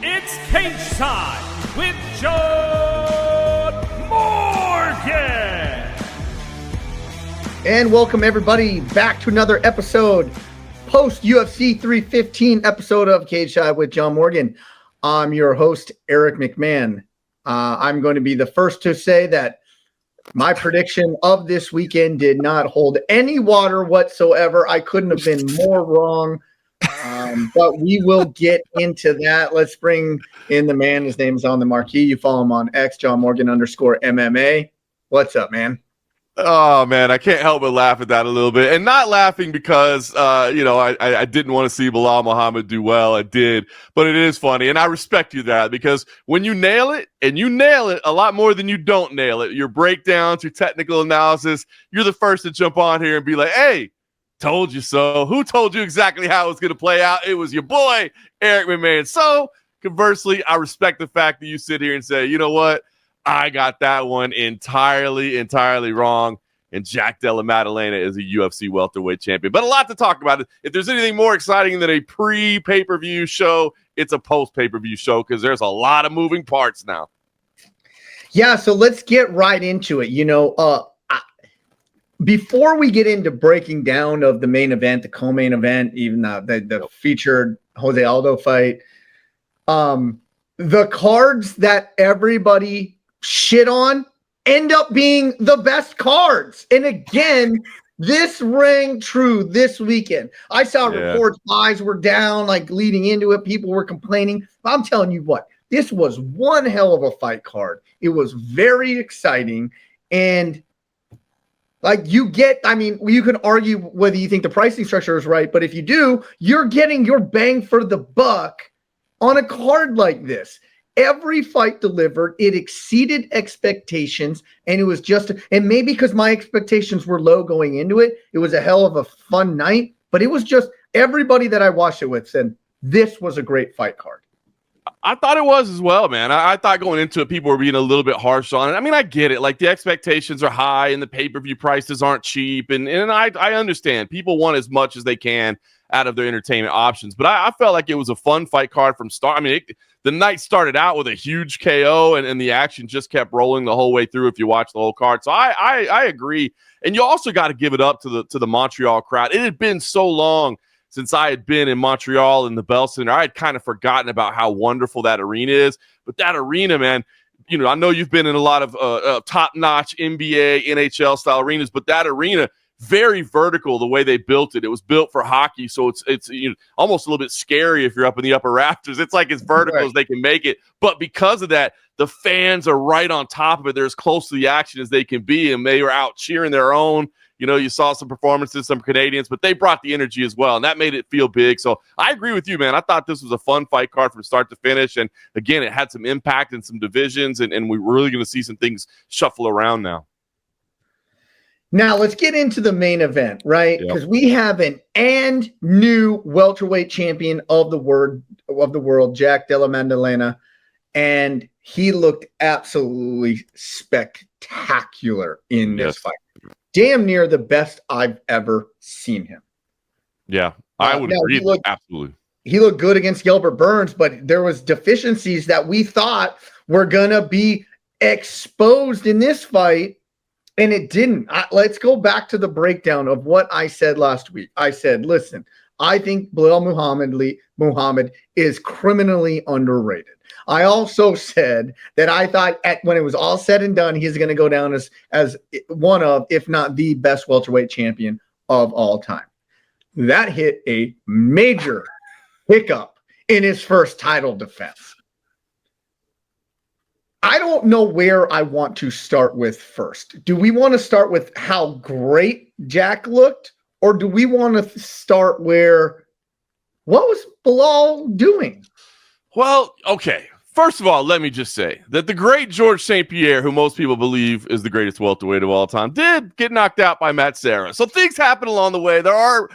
It's Cageside with John Morgan. And welcome everybody back to another episode, post UFC 315 episode of Cageside with John Morgan. I'm your host, Eric McMahon. I'm going to be the first to say that my prediction of this weekend did not hold any water whatsoever. I couldn't have been more wrong. But we will get into that. Let's bring in the man. His name's on the marquee. You follow him on X, John Morgan _MMA. What's up, man? Oh, man, I can't help but laugh at that a little bit. And not laughing because, I didn't want to see Belal Muhammad do well. I did. But it is funny. And I respect you that because when you nail it, and you nail it a lot more than you don't nail it, your breakdowns, your technical analysis, you're the first to jump on here and be like, hey, told you so. Who told you exactly how it was going to play out? It was your boy, Eric McMahon. So, conversely, I respect the fact that you sit here and say, you know what? I got that one entirely wrong. And Jack Della Maddalena is a UFC welterweight champion. But a lot to talk about. If there's anything more exciting than a pre-pay-per-view show, it's a post-pay-per-view show because there's a lot of moving parts now. Yeah, so let's get right into it. Before we get into breaking down of the main event, the co-main event, even the featured Jose Aldo fight, the cards that everybody shit on end up being the best cards. And again, this rang true this weekend. I saw reports, eyes were down, like leading into it. People were complaining. I'm telling you what, this was one hell of a fight card. It was very exciting. And you can argue whether you think the pricing structure is right, but if you do, you're getting your bang for the buck on a card like this. Every fight delivered, it exceeded expectations, and it was and maybe because my expectations were low going into it, it was a hell of a fun night, but it was just everybody that I watched it with said this was a great fight card. I thought it was as well, man. I thought going into it, people were being a little bit harsh on it. I mean, I get it. Like, the expectations are high and the pay-per-view prices aren't cheap. And I understand. People want as much as they can out of their entertainment options. But I felt like it was a fun fight card from start. I mean, the night started out with a huge KO, and the action just kept rolling the whole way through if you watch the whole card. So I agree. And you also got to give it up to the Montreal crowd. It had been so long since I had been in Montreal in the Bell Center. I had kind of forgotten about how wonderful that arena is. But that arena, man, I know you've been in a lot of top-notch NBA, NHL-style arenas, but that arena, very vertical the way they built it. It was built for hockey, so it's almost a little bit scary if you're up in the upper rafters. It's like as vertical as they can make it. But because of that, the fans are right on top of it. They're as close to the action as they can be, and they were out cheering their own. You saw some performances, some Canadians, but they brought the energy as well, and that made it feel big. So I agree with you, man. I thought this was a fun fight card from start to finish, and again, it had some impact in some divisions, and we're really going to see some things shuffle around now. Now let's get into the main event, right? Because we have an new welterweight champion of the world, Jack Della Maddalena, and he looked absolutely spectacular in this fight. Damn near the best I've ever seen him. Yeah, I would agree. Absolutely. He looked good against Gilbert Burns, but there was deficiencies that we thought were going to be exposed in this fight, and it didn't. Let's go back to the breakdown of what I said last week. I said, listen, I think Belal Muhammad is criminally underrated. I also said that I thought when it was all said and done, he's going to go down as one of, if not the best welterweight champion of all time. That hit a major hiccup in his first title defense. I don't know where I want to start with first. Do we want to start with how great Jack looked, or do we want to start what was Belal doing? Well, okay. First of all, let me just say that the great Georges St-Pierre, who most people believe is the greatest welterweight of all time, did get knocked out by Matt Serra. So things happen along the way. There are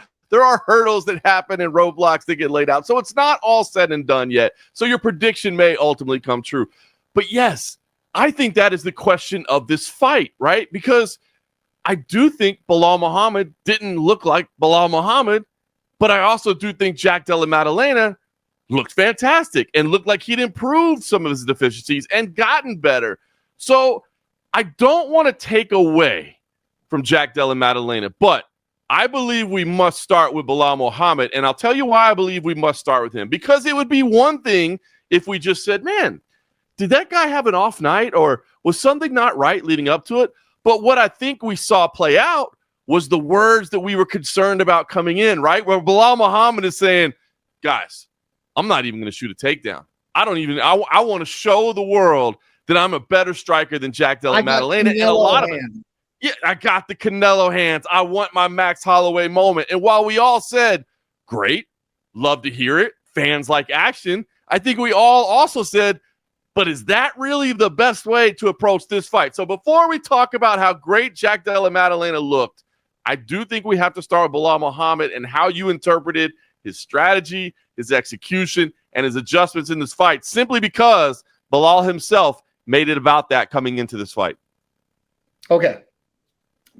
hurdles that happen and roadblocks that get laid out. So it's not all said and done yet. So your prediction may ultimately come true. But yes, I think that is the question of this fight, right? Because I do think Belal Muhammad didn't look like Belal Muhammad, but I also do think Jack Della Maddalena looked fantastic and looked like he'd improved some of his deficiencies and gotten better. So I don't want to take away from Jack Della Maddalena, but I believe we must start with Belal Muhammad, and I'll tell you why I believe we must start with him. Because it would be one thing if we just said, man, did that guy have an off night, or was something not right leading up to it? But what I think we saw play out was the words that we were concerned about coming in, right? Where Belal Muhammad is saying, guys, I'm not even going to shoot a takedown. I want to show the world that I'm a better striker than Jack Della Maddalena. And a lot of it. Yeah, I got the Canelo hands. I want my Max Holloway moment. And while we all said, great, love to hear it, fans like action, I think we all also said, but is that really the best way to approach this fight? So before we talk about how great Jack Della Maddalena looked, I do think we have to start with Belal Muhammad and how you interpreted his strategy, his execution, and his adjustments in this fight, simply because Belal himself made it about that coming into this fight. Okay.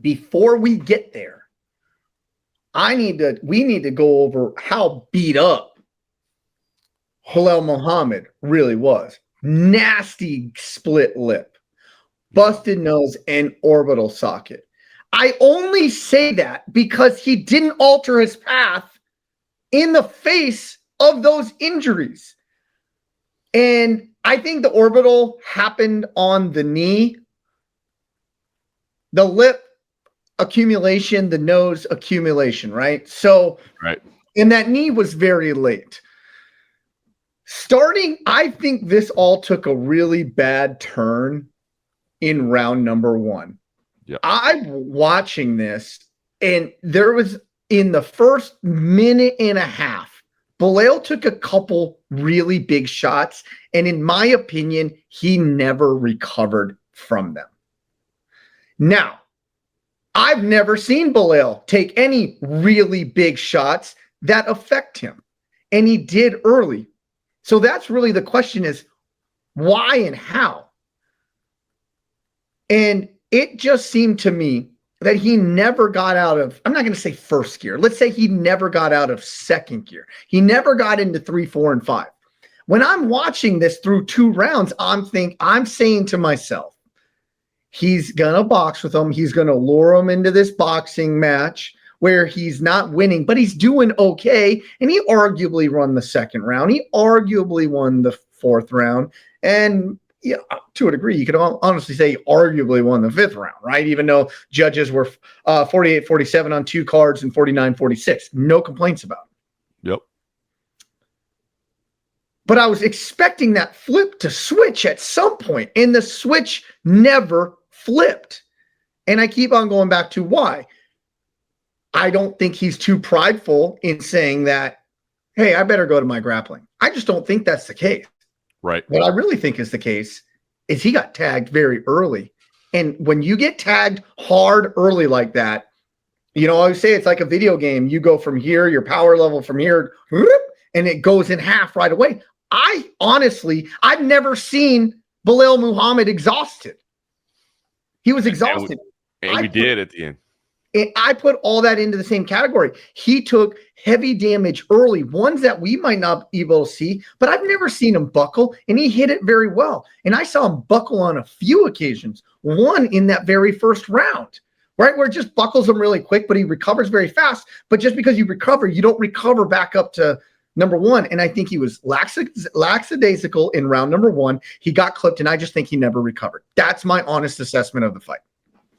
Before we get there, we need to go over how beat up Belal Muhammad really was. Nasty split lip, busted nose, and orbital socket. I only say that because he didn't alter his path in the face of those injuries. And I think the orbital happened on the knee, the lip accumulation, the nose accumulation, right? So, right. And that knee was very late. I think this all took a really bad turn in round number 1. Yep. I'm watching this, and there was, in the first minute and a half, Belal took a couple really big shots, and in my opinion, he never recovered from them. Now, I've never seen Belal take any really big shots that affect him, and he did early. So that's really the question, is why and how? And it just seemed to me that he never got out of, I'm not going to say first gear. Let's say he never got out of second gear. He never got into 3, 4, and 5. When I'm watching this through 2 rounds, I'm saying to myself, he's going to box with him. He's going to lure him into this boxing match where he's not winning, but he's doing okay. And he arguably won the 2nd round. He arguably won the 4th round. And yeah, to a degree, you could honestly say he arguably won the 5th round, right? Even though judges were 48-47 on 2 cards and 49-46. No complaints about it. Yep. But I was expecting that flip to switch at some point, and the switch never flipped. And I keep on going back to why. I don't think he's too prideful in saying that, hey, I better go to my grappling. I just don't think that's the case. Right. What I really think is the case is he got tagged very early. And when you get tagged hard early like that, I always say it's like a video game. You go from here, your power level from here, and it goes in half right away. I've never seen Belal Muhammad exhausted. He was exhausted. And we did at the end. And I put all that into the same category. He took heavy damage early, ones that we might not be able to see, but I've never seen him buckle, and he hit it very well. And I saw him buckle on a few occasions, one in that very first round, right, where it just buckles him really quick, but he recovers very fast. But just because you recover, you don't recover back up to number 1. And I think he was lackadaisical in round number 1. He got clipped, and I just think he never recovered. That's my honest assessment of the fight.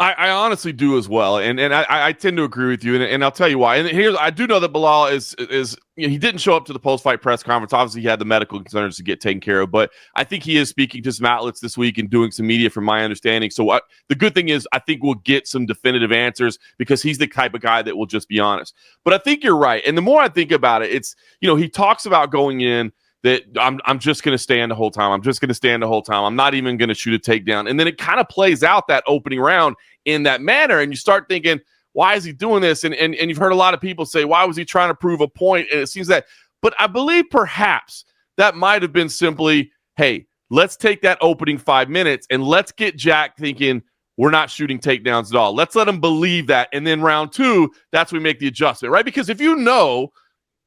I honestly do as well, and I tend to agree with you, and I'll tell you why. And I do know that Belal is he didn't show up to the post-fight press conference. Obviously, he had the medical concerns to get taken care of, but I think he is speaking to some outlets this week and doing some media, from my understanding. So the good thing is, I think we'll get some definitive answers because he's the type of guy that will just be honest. But I think you're right, and the more I think about it, it's he talks about going in that I'm just going to stand the whole time. I'm just going to stand the whole time. I'm not even going to shoot a takedown. And then it kind of plays out that opening round in that manner. And you start thinking, why is he doing this? And you've heard a lot of people say, why was he trying to prove a point? And it seems that, but I believe perhaps that might have been simply, hey, let's take that opening 5 minutes and let's get Jack thinking we're not shooting takedowns at all. Let's let him believe that. And then round 2, that's when we make the adjustment, right? Because if you know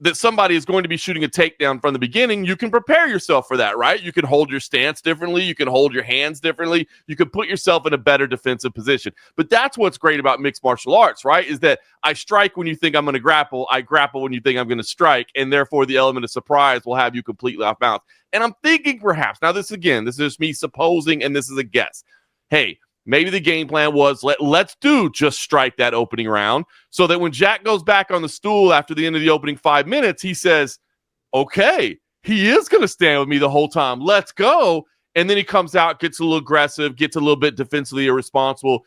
that somebody is going to be shooting a takedown from the beginning, you can prepare yourself for that, right? You can hold your stance differently. You can hold your hands differently. You can put yourself in a better defensive position. But that's what's great about mixed martial arts, right? Is that I strike when you think I'm going to grapple. I grapple when you think I'm going to strike. And therefore, the element of surprise will have you completely off balance. And I'm thinking perhaps, now this is just me supposing, and this is a guess. Hey, maybe the game plan was let's do just strike that opening round so that when Jack goes back on the stool after the end of the opening 5 minutes, he says, okay, he is going to stand with me the whole time. Let's go. And then he comes out, gets a little aggressive, gets a little bit defensively irresponsible.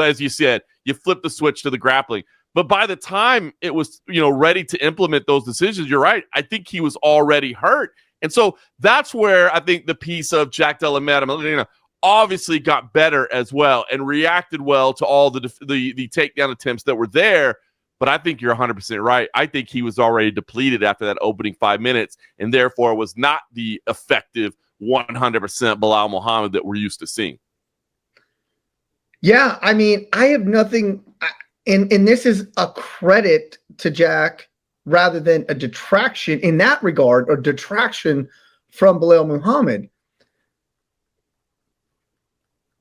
As you said, you flip the switch to the grappling. But by the time it was, ready to implement those decisions, you're right. I think he was already hurt. And so that's where I think the piece of Jack Della Maddalena obviously got better as well and reacted well to all the takedown attempts that were there. But I think you're 100% right. I think he was already depleted after that opening 5 minutes and therefore was not the effective 100% Belal Muhammad that we're used to seeing. Yeah, I mean, I have nothing, and this is a credit to Jack rather than a detraction in that regard, or detraction from Belal Muhammad.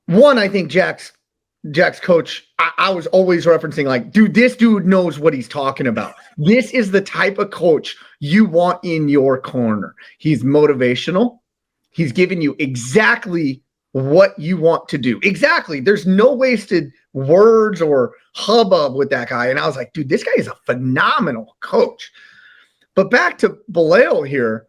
One, I think Jack's coach, I was always referencing like, dude, this dude knows what he's talking about. This is the type of coach you want in your corner. He's motivational. He's giving you exactly what you want to do. Exactly. There's no wasted words or hubbub with that guy. And I was like, dude, this guy is a phenomenal coach. But back to Belal here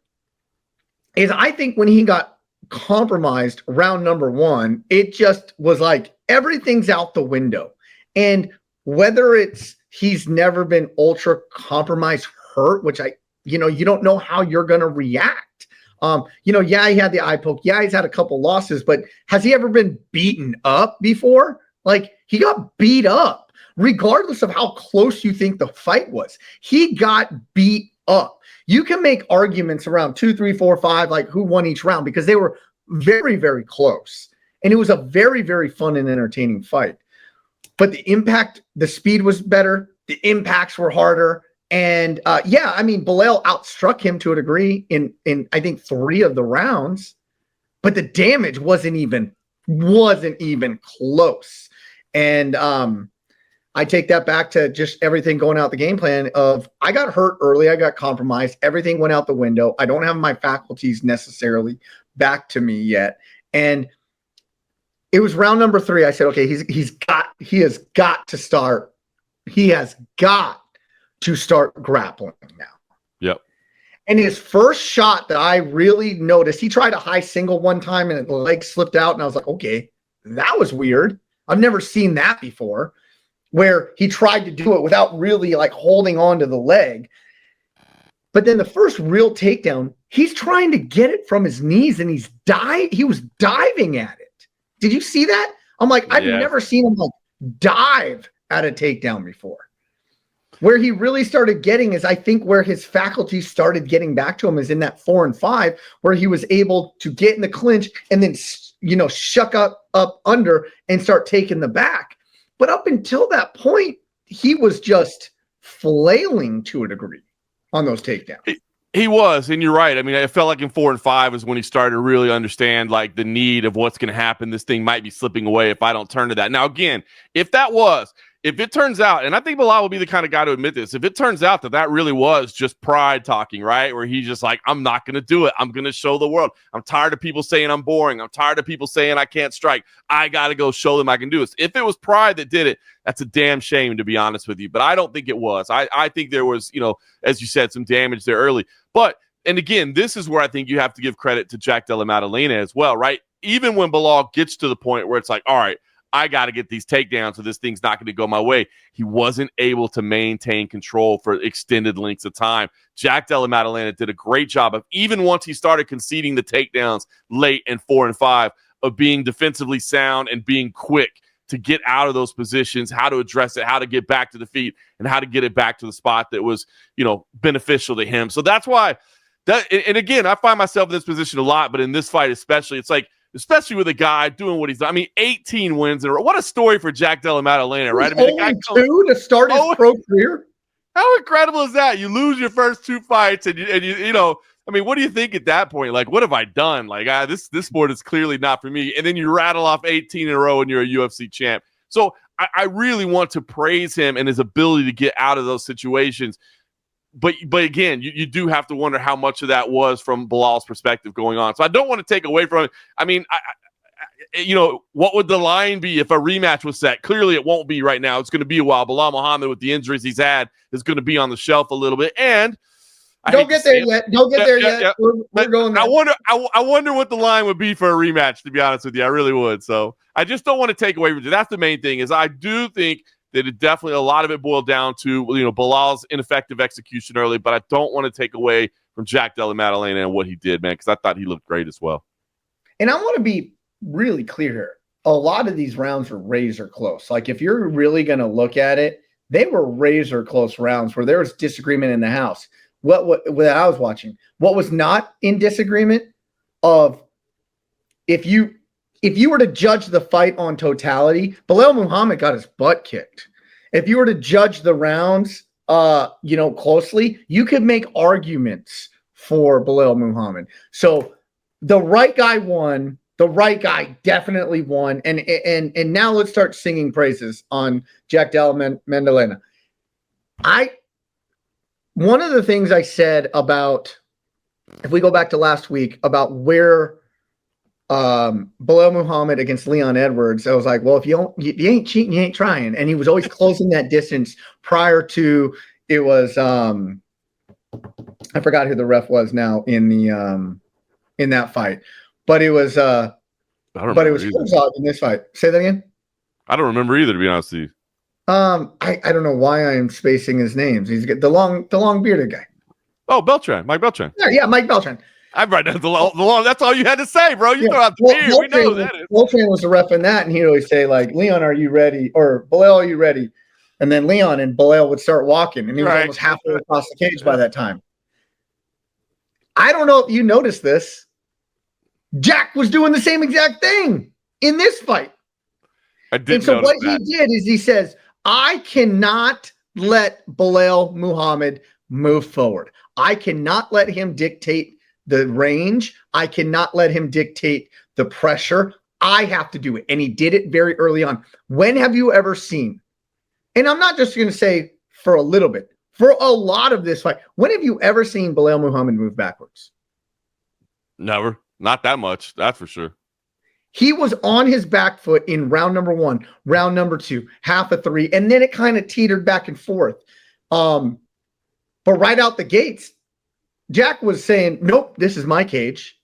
is I think when he got compromised round number 1, it just was like everything's out the window. And whether it's he's never been ultra compromised hurt, which you don't know how you're going to react. Yeah, he had the eye poke. Yeah, he's had a couple losses, but has he ever been beaten up before? Like, he got beat up regardless of how close you think the fight was. He got beat up. You can make arguments around 2, 3, 4, 5, like who won each round, because they were very, very close. And it was a very, very fun and entertaining fight. But the impact, the speed was better. The impacts were harder. And Belal outstruck him to a degree in I think 3 of the rounds, but the damage wasn't even close. And I take that back to just everything going out the game plan of I got hurt early. I got compromised. Everything went out the window. I don't have my faculties necessarily back to me yet. And it was round number 3. I said, okay, he has got to start grappling now. Yep. And his first shot that I really noticed, he tried a high single one time and the leg slipped out. And I was like, okay, that was weird. I've never seen that before, where he tried to do it without really like holding on to the leg. But then the first real takedown, he's trying to get it from his knees and he was diving at it. Did you see that? I'm like, I've never seen him like dive at a takedown before. Where he really started getting is, I think, where his faculties started getting back to him is in that 4 and 5, where he was able to get in the clinch and then, shuck up under and start taking the back. But up until that point, he was just flailing to a degree on those takedowns. He was, and you're right. I mean, I felt like in 4 and 5 is when he started to really understand like the need of what's going to happen. This thing might be slipping away if I don't turn to that. Now, again, if it turns out, and I think Belal will be the kind of guy to admit this, if it turns out that really was just pride talking, right? Where he's just like, I'm not going to do it. I'm going to show the world. I'm tired of people saying I'm boring. I'm tired of people saying I can't strike. I got to go show them I can do this. If it was pride that did it, that's a damn shame, to be honest with you. But I don't think it was. I think there was, as you said, some damage there early. But, and again, this is where I think you have to give credit to Jack Della Maddalena as well, right? Even when Belal gets to the point where it's like, all right, I got to get these takedowns, so this thing's not going to go my way. He wasn't able to maintain control for extended lengths of time. Jack Della Maddalena did a great job of, even once he started conceding the takedowns late in 4 and 5, of being defensively sound and being quick to get out of those positions, how to address it, how to get back to the feet, and how to get it back to the spot that was, beneficial to him. So that's why and again, I find myself in this position a lot, but in this fight especially, it's like, especially with a guy doing what he's done. I mean, 18 wins in a row. What a story for Jack Della Maddalena, right? I mean, the guy 2 to start his pro career. How incredible is that? You lose your first 2 fights, and you know, I mean, what do you think at that point? Like, what have I done? Like, this sport is clearly not for me. And then you rattle off 18 in a row, and you're a UFC champ. So I really want to praise him and his ability to get out of those situations. But again, you do have to wonder how much of that was from Belal's perspective going on. So I don't want to take away from it. I mean, you know, what would the line be if a rematch was set? Clearly, it won't be right now. It's going to be a while. Belal Muhammad, with the injuries he's had, is going to be on the shelf a little bit. And don't get there yet. Don't get there yet. We're going there. I wonder what the line would be for a rematch, to be honest with you. I really would. So I just don't want to take away from it. That's the main thing, is I do think that it definitely, a lot of it boiled down to, you know, Belal's ineffective execution early, but I don't want to take away from Jack Della Maddalena and what he did, man, because I thought he looked great as well. And I want to be really clear here. A lot of these rounds were razor close. Like, if you're really going to look at it, they were razor close rounds where there was disagreement in the house. What I was watching, what was not in disagreement of, if you were to judge the fight on totality, Belal Muhammad got his butt kicked. If you were to judge the rounds, you know, closely, you could make arguments for Belal Muhammad. So the right guy won. The right guy definitely won. And now let's start singing praises on Jack Della Maddalena. One of the things I said about, if we go back to last week, about where Belal Muhammad against Leon Edwards, I was like, well, if you ain't cheating, you ain't trying. And he was always closing that distance prior to, it was I forgot who the ref was now in the in that fight. But it was Herzog in this fight. Say that again? I don't remember either, to be honest with you. I don't know why I am spacing his names. He's the long bearded guy. Oh, Beltran, Mike Beltran. Yeah, Mike Beltran. I'm right down the long. That's all you had to say, bro. You throw out the beard. We know that. Beltran was the ref in that, and he'd always say, like, Leon, are you ready? Or Belal, are you ready? And then Leon and Belal would start walking, and he was almost halfway across the cage by that time. I don't know if you noticed this. Jack was doing the same exact thing in this fight. I did. And so what he did is he says, I cannot let Belal Muhammad move forward. I cannot let him dictate the range. I cannot let him dictate the pressure. I have to do it. And he did it very early on. When have you ever seen, and I'm not just going to say for a little bit, for a lot of this fight, when have you ever seen Belal Muhammad move backwards? Never. Not that much. That's for sure. He was on his back foot in round number 1, round number 2, half of 3, and then it kind of teetered back and forth. But right out the gates, Jack was saying, nope, this is my cage.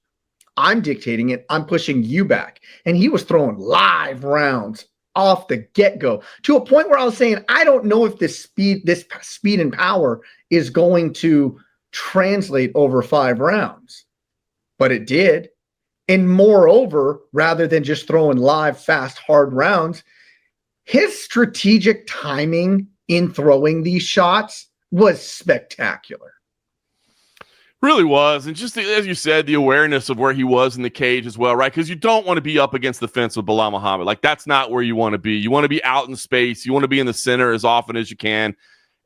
I'm dictating it. I'm pushing you back. And he was throwing live rounds off the get-go to a point where I was saying, I don't know if this speed and power is going to translate over 5 rounds. But it did. And moreover, rather than just throwing live, fast, hard rounds, his strategic timing in throwing these shots was spectacular. Really was. And just as you said, the awareness of where he was in the cage as well, right? Because you don't want to be up against the fence with Belal Muhammad. Like, that's not where you want to be. You want to be out in space. You want to be in the center as often as you can.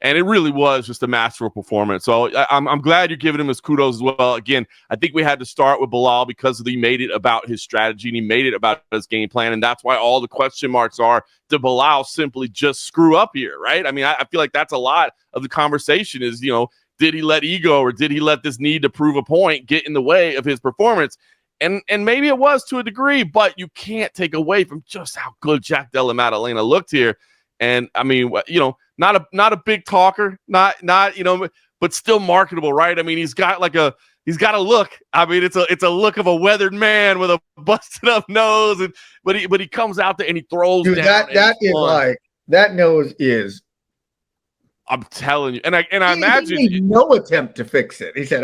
And it really was just a masterful performance. So I'm glad you're giving him his kudos as well. Again, I think we had to start with Belal because he made it about his strategy and he made it about his game plan. And that's why all the question marks are, did Belal simply just screw up here, right? I mean, I feel like that's a lot of the conversation is, you know, did he let ego or did he let this need to prove a point get in the way of his performance? And maybe it was to a degree, but you can't take away from just how good Jack Della Maddalena looked here. And I mean, you know, not a big talker, not you know, but still marketable, right? I mean, he's got a look. I mean, it's a look of a weathered man with a busted up nose, but he comes out there and he throws. Dude, down that is fun. Like that nose is. I'm telling you, and I imagine he made no attempt to fix it. He said,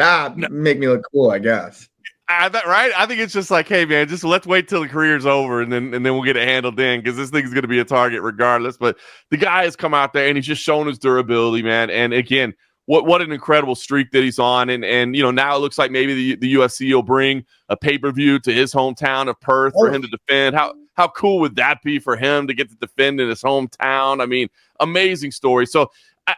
make me look cool, I guess. Right? I think it's just like, hey, man, just let's wait till the career's over and then we'll get it handled in because this thing's going to be a target regardless. But the guy has come out there and he's just shown his durability, man. And again, what an incredible streak that he's on. And you know, now it looks like maybe the UFC will bring a pay-per-view to his hometown of Perth for him to defend. How cool would that be for him to get to defend in his hometown? I mean, amazing story. So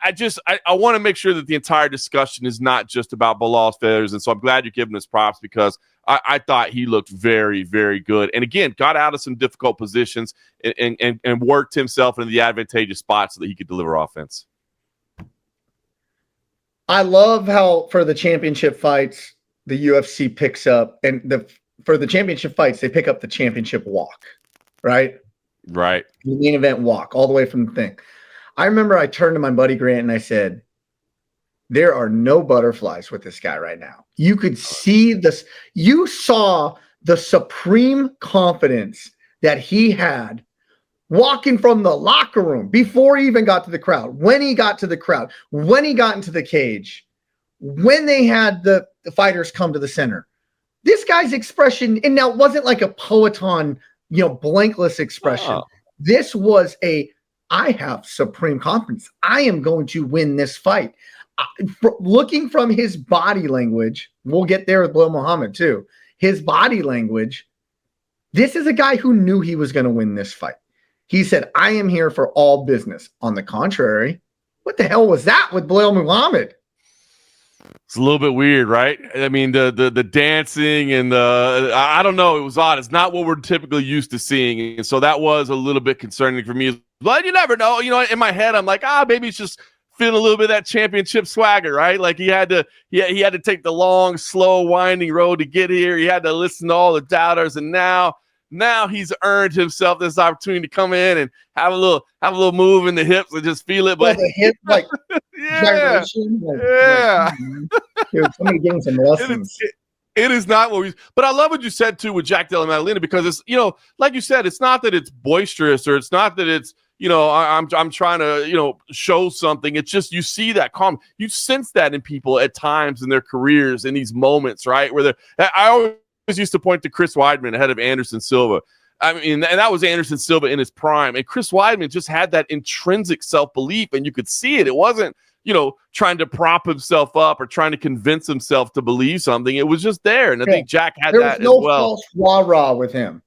I want to make sure that the entire discussion is not just about Belal's failures. And so I'm glad you're giving us props because I thought he looked very, very good. And again, got out of some difficult positions and worked himself into the advantageous spot so that he could deliver offense. I love how for the championship fights, the UFC picks up for the championship fights, they pick up the championship walk, right? Right. The main event walk all the way from the thing. I remember I turned to my buddy Grant and I said, there are no butterflies with this guy right now. You could see this. You saw the supreme confidence that he had walking from the locker room before he even got to the crowd, when he got to the crowd, when he got into the cage, when they had the fighters come to the center. This guy's expression, and now it wasn't like a Poeton, blankless expression. Oh. This was I have supreme confidence. I am going to win this fight. Looking from his body language, we'll get there with Belal Muhammad too. His body language, this is a guy who knew he was going to win this fight. He said, I am here for all business. On the contrary, what the hell was that with Belal Muhammad? It's a little bit weird, right? I mean, the dancing and I don't know. It was odd. It's not what we're typically used to seeing. And so that was a little bit concerning for me. But you never know. In my head, I'm like, maybe it's just feeling a little bit of that championship swagger, right? Like he had to take the long, slow, winding road to get here. He had to listen to all the doubters. And now he's earned himself this opportunity to come in and have a little move in the hips and just feel it. But the hip, like, yeah. Dude, somebody give him some lessons. It is not what but I love what you said too with Jack Della Maddalena, because it's, like you said, it's not that it's boisterous or it's not that it's, I'm trying to, show something. It's just, you see that calm, you sense that in people at times in their careers, in these moments, right? Where I always used to point to Chris Weidman ahead of Anderson Silva. I mean, and that was Anderson Silva in his prime. And Chris Weidman just had that intrinsic self-belief, and you could see it. It wasn't, trying to prop himself up or trying to convince himself to believe something. It was just there. And I think Jack had that as well. There was no false rah-rah with him.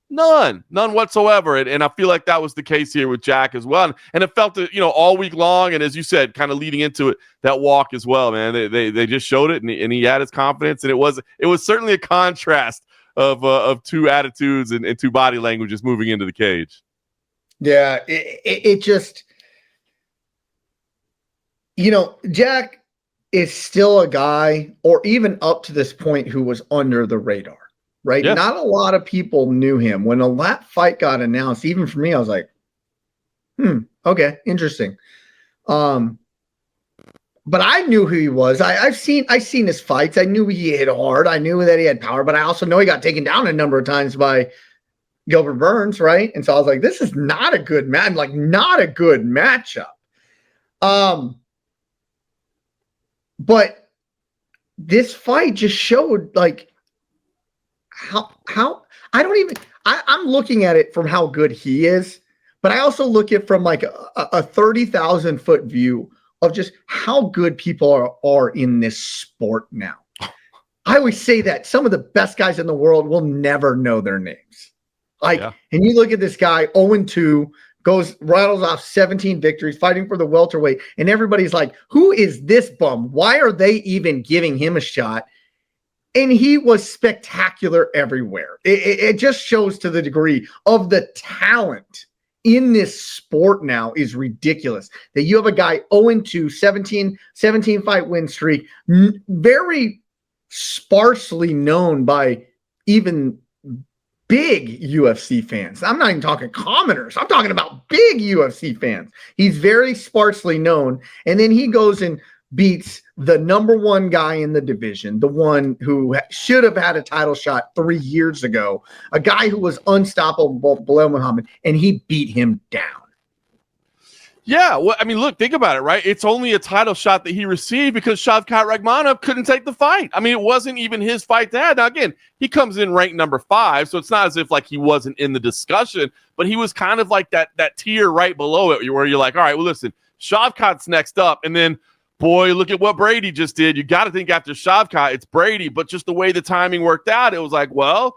None whatsoever. And I feel like that was the case here with Jack as well. And it felt it, all week long. And as you said, kind of leading into it, that walk as well, man, they just showed it, and he had his confidence. And it was certainly a contrast of two attitudes and two body languages moving into the cage. Yeah. It just, Jack is still a guy, or even up to this point, who was under the radar. Right. Yeah. Not a lot of people knew him. When that fight got announced, even for me, I was like, okay, interesting. But I knew who he was. I've seen his fights. I knew he hit hard. I knew that he had power, but I also know he got taken down a number of times by Gilbert Burns. Right. And so I was like, this is not a good match, not a good matchup. But this fight just showed how I'm looking at it from how good he is, but I also look at it from a 30,000 foot view of just how good people are in this sport now. I always say that some of the best guys in the world will never know their names. And you look at this guy, 0-2, rattles off 17 victories, fighting for the welterweight, and everybody's like, who is this bum? Why are they even giving him a shot? And he was spectacular everywhere. It just shows to the degree of the talent in this sport now is ridiculous. That you have a guy 0-2, 17 fight win streak, very sparsely known by even big UFC fans. I'm not even talking commoners. I'm talking about big UFC fans. He's very sparsely known. And then he goes and beats the number one guy in the division, the one who should have had a title shot 3 years ago, a guy who was unstoppable, Belal Muhammad, and he beat him down. Yeah, well, I mean, look, think about it, right? It's only a title shot that he received because Shavkat Rakhmonov couldn't take the fight. I mean, it wasn't even his fight to have. Now, again, he comes in ranked number 5, so it's not as if he wasn't in the discussion, but he was kind of like that tier right below it where you're like, all right, well, listen, Shavkat's next up, and then boy, look at what Brady just did. You got to think after Shavkat, it's Brady. But just the way the timing worked out, it was like, well,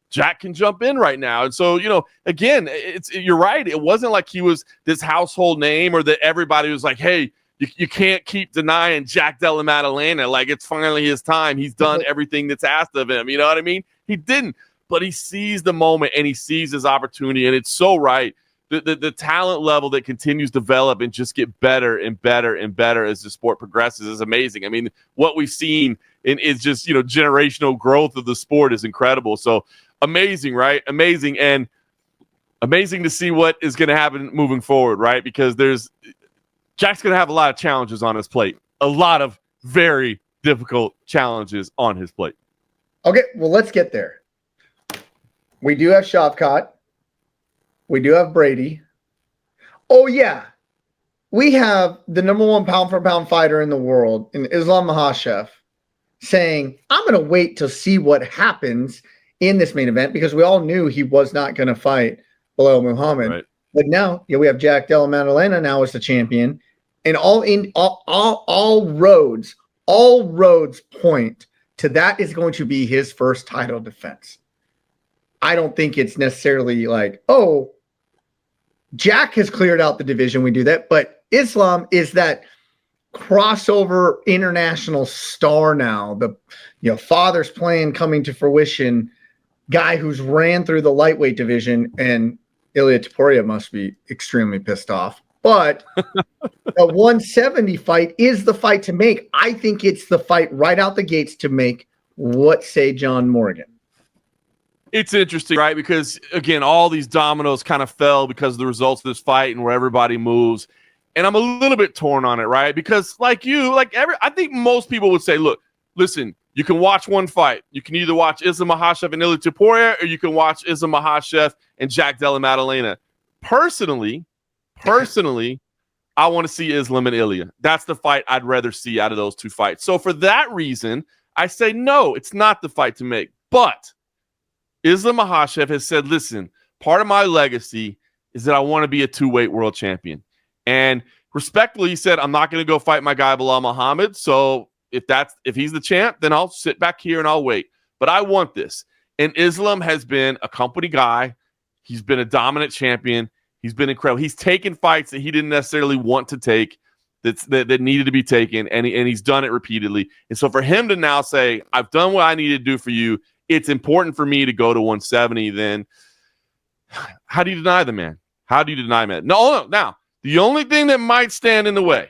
Jack can jump in right now. And so, again, you're right. It wasn't like he was this household name or that everybody was like, hey, you can't keep denying Jack Della Maddalena. Like, it's finally his time. He's done everything that's asked of him. You know what I mean? He didn't, but he sees the moment and he sees his opportunity, and it's so right. The talent level that continues to develop and just get better and better and better as the sport progresses is amazing. I mean, what we've seen is just, generational growth of the sport is incredible. So amazing, right? Amazing. And amazing to see what is going to happen moving forward, right? Because Jack's going to have a lot of challenges on his plate, a lot of very difficult challenges on his plate. Okay, well, let's get there. We do have Shavkat. We do have Brady. Oh, yeah. We have the number 1 pound-for-pound fighter in the world, in Islam Makhachev, saying, I'm going to wait to see what happens in this main event, because we all knew he was not going to fight Belal Muhammad. Right. But now, we have Jack Della Maddalena now as the champion, and all roads point to that is going to be his first title defense. I don't think it's necessarily like, oh, Jack has cleared out the division. We do that. But Islam is that crossover international star now. The father's plan coming to fruition. Guy who's ran through the lightweight division, and Ilia Topuria must be extremely pissed off. But a 170 fight is the fight to make. I think it's the fight right out the gates to make. What say John Morgan? It's interesting, right? Because, again, all these dominoes kind of fell because of the results of this fight and where everybody moves. And I'm a little bit torn on it, right? Because I think most people would say, look, listen, you can watch one fight. You can either watch Islam Makhachev and Ilia Topuria, or you can watch Islam Makhachev and Jack Della Maddalena. Personally, I want to see Islam and Ilia. That's the fight I'd rather see out of those two fights. So for that reason, I say no, it's not the fight to make. But Islam Makhachev has said, listen, part of my legacy is that I want to be a 2-weight world champion. And respectfully, he said, I'm not going to go fight my guy Belal Muhammad. So if he's the champ, then I'll sit back here and I'll wait. But I want this. And Islam has been a company guy. He's been a dominant champion. He's been incredible. He's taken fights that he didn't necessarily want to take, that needed to be taken, and he's done it repeatedly. And so for him to now say, I've done what I need to do for you, it's important for me to go to 170, then how do you deny the man? How do you deny him? No. Now, the only thing that might stand in the way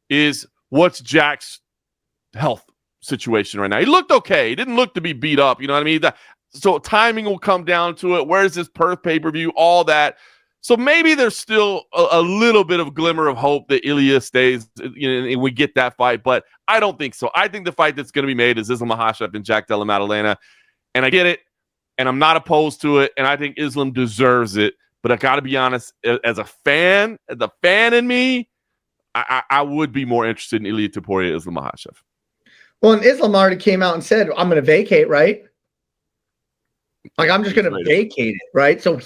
is what's Jack's health situation right now. He looked okay. He didn't look to be beat up. You know what I mean? So timing will come down to it. Where's this Perth pay-per-view? All that. So maybe there's still a little bit of glimmer of hope that Ilia stays, and we get that fight, but I don't think so. I think the fight that's going to be made is Islam Makhachev and Jack Della Maddalena, and I get it, and I'm not opposed to it, and I think Islam deserves it, but I got to be honest, as a fan in me, I would be more interested in Ilia Topuria, Islam Makhachev. Well, and Islam already came out and said, I'm going to vacate, right? Like, I'm just going to vacate it, right? So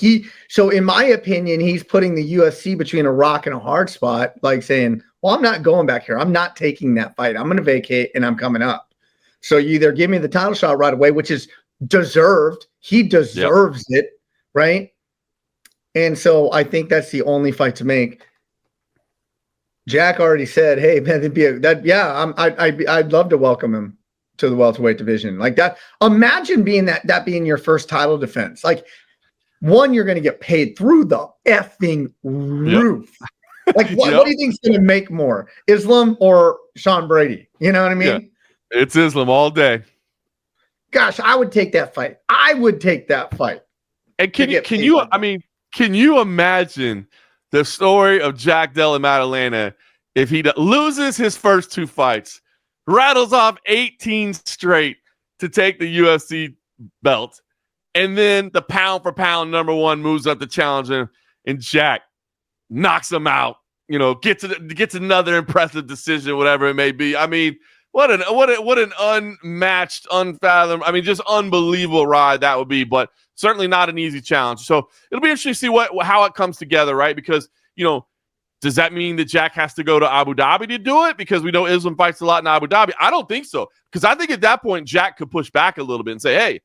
in my opinion, he's putting the UFC between a rock and a hard spot, like saying, well, I'm not going back here. I'm not taking that fight. I'm going to vacate and I'm coming up. So you either give me the title shot right away, which is deserved. He deserves it, right? And so I think that's the only fight to make. Jack already said, hey, man, I'd love to welcome him to the welterweight division like that. Imagine being that being your first title defense. Like, one, you're going to get paid through the effing roof. Yep. Like, what do you think is going to make more, Islam or Sean Brady? You know what I mean? Yeah. It's Islam all day. Gosh, I would take that fight. And can you imagine the story of Jack Della Maddalena if he loses his first two fights, rattles off 18 straight to take the UFC belt, and then the pound for pound number one moves up to challenge him, and Jack knocks him out, gets another impressive decision, whatever it may be. I mean, what an unmatched, unfathomed, just unbelievable ride that would be, but certainly not an easy challenge. So it'll be interesting to see how it comes together, right? Because, does that mean that Jack has to go to Abu Dhabi to do it? Because we know Islam fights a lot in Abu Dhabi. I don't think so. Because I think at that point, Jack could push back a little bit and say,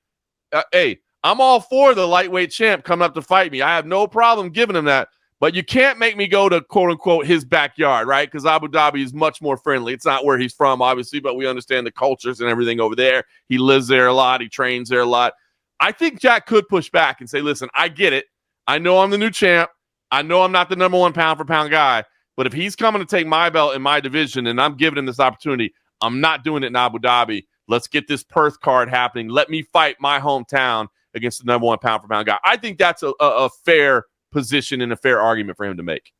hey, I'm all for the lightweight champ coming up to fight me. I have no problem giving him that. But you can't make me go to, quote unquote, his backyard, right? Because Abu Dhabi is much more friendly. It's not where he's from, obviously, but we understand the cultures and everything over there. He lives there a lot. He trains there a lot. I think Jack could push back and say, listen, I get it. I know I'm the new champ. I know I'm not the number 1 pound-for-pound guy. But if he's coming to take my belt in my division and I'm giving him this opportunity, I'm not doing it in Abu Dhabi. Let's get this Perth card happening. Let me fight my hometown against the number 1 pound-for-pound guy. I think that's a fair position and a fair argument for him to make.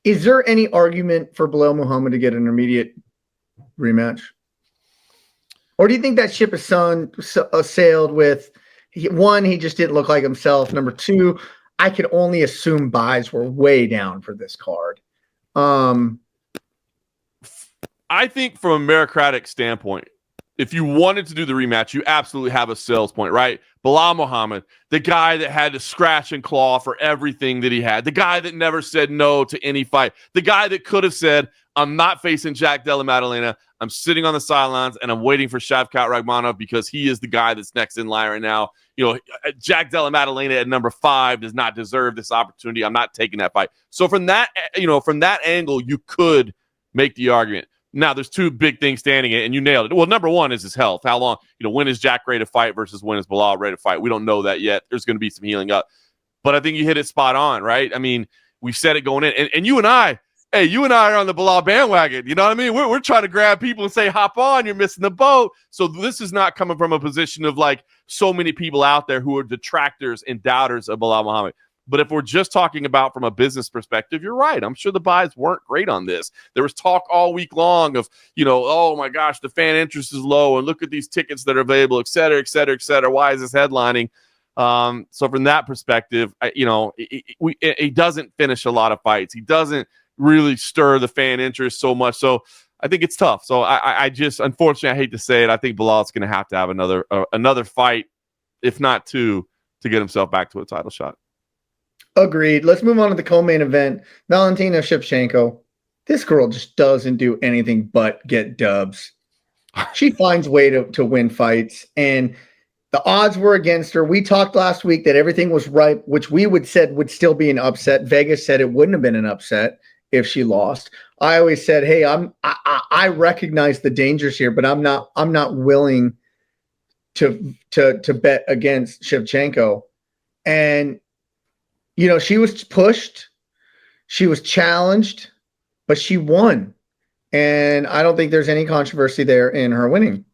Is there any argument for Belal Muhammad to get an immediate rematch? Or do you think that ship has sailed with, one, he just didn't look like himself. Number 2, I could only assume buys were way down for this card. I think from a meritocratic standpoint, if you wanted to do the rematch, you absolutely have a sales point, right? Belal Muhammad, the guy that had to scratch and claw for everything that he had, the guy that never said no to any fight, the guy that could have said, I'm not facing Jack Della Maddalena. I'm sitting on the sidelines and I'm waiting for Shavkat Rakhmonov because he is the guy that's next in line right now. You know, Jack Della Maddalena at number 5 does not deserve this opportunity. I'm not taking that fight. So from that, from that angle, you could make the argument. Now, there's 2 big things standing in, and you nailed it. Well, number 1 is his health. How long, when is Jack ready to fight versus when is Belal ready to fight? We don't know that yet. There's going to be some healing up. But I think you hit it spot on, right? I mean, we've said it going in. And you and I are on the Belal bandwagon. You know what I mean? We're trying to grab people and say, hop on, you're missing the boat. So this is not coming from a position of like so many people out there who are detractors and doubters of Belal Muhammad. But if we're just talking about from a business perspective, you're right. I'm sure the buys weren't great on this. There was talk all week long of, oh my gosh, the fan interest is low and look at these tickets that are available, et cetera, et cetera, et cetera. Why is this headlining? So from that perspective, he doesn't finish a lot of fights. He doesn't really stir the fan interest so much. So I think it's tough. So I just, unfortunately, I hate to say it, I think Belal's going to have another fight, if not 2, to get himself back to a title shot. Agreed. Let's move on to the co-main event. Valentina Shevchenko. This girl just doesn't do anything but get dubs. She finds way to win fights, and the odds were against her. We talked last week that everything was right, which we said would still be an upset. Vegas said it wouldn't have been an upset if she lost. I always said, hey, I recognize the dangers here, but I'm not willing to bet against Shevchenko. And she was pushed, she was challenged, but she won. And I don't think there's any controversy there in her winning.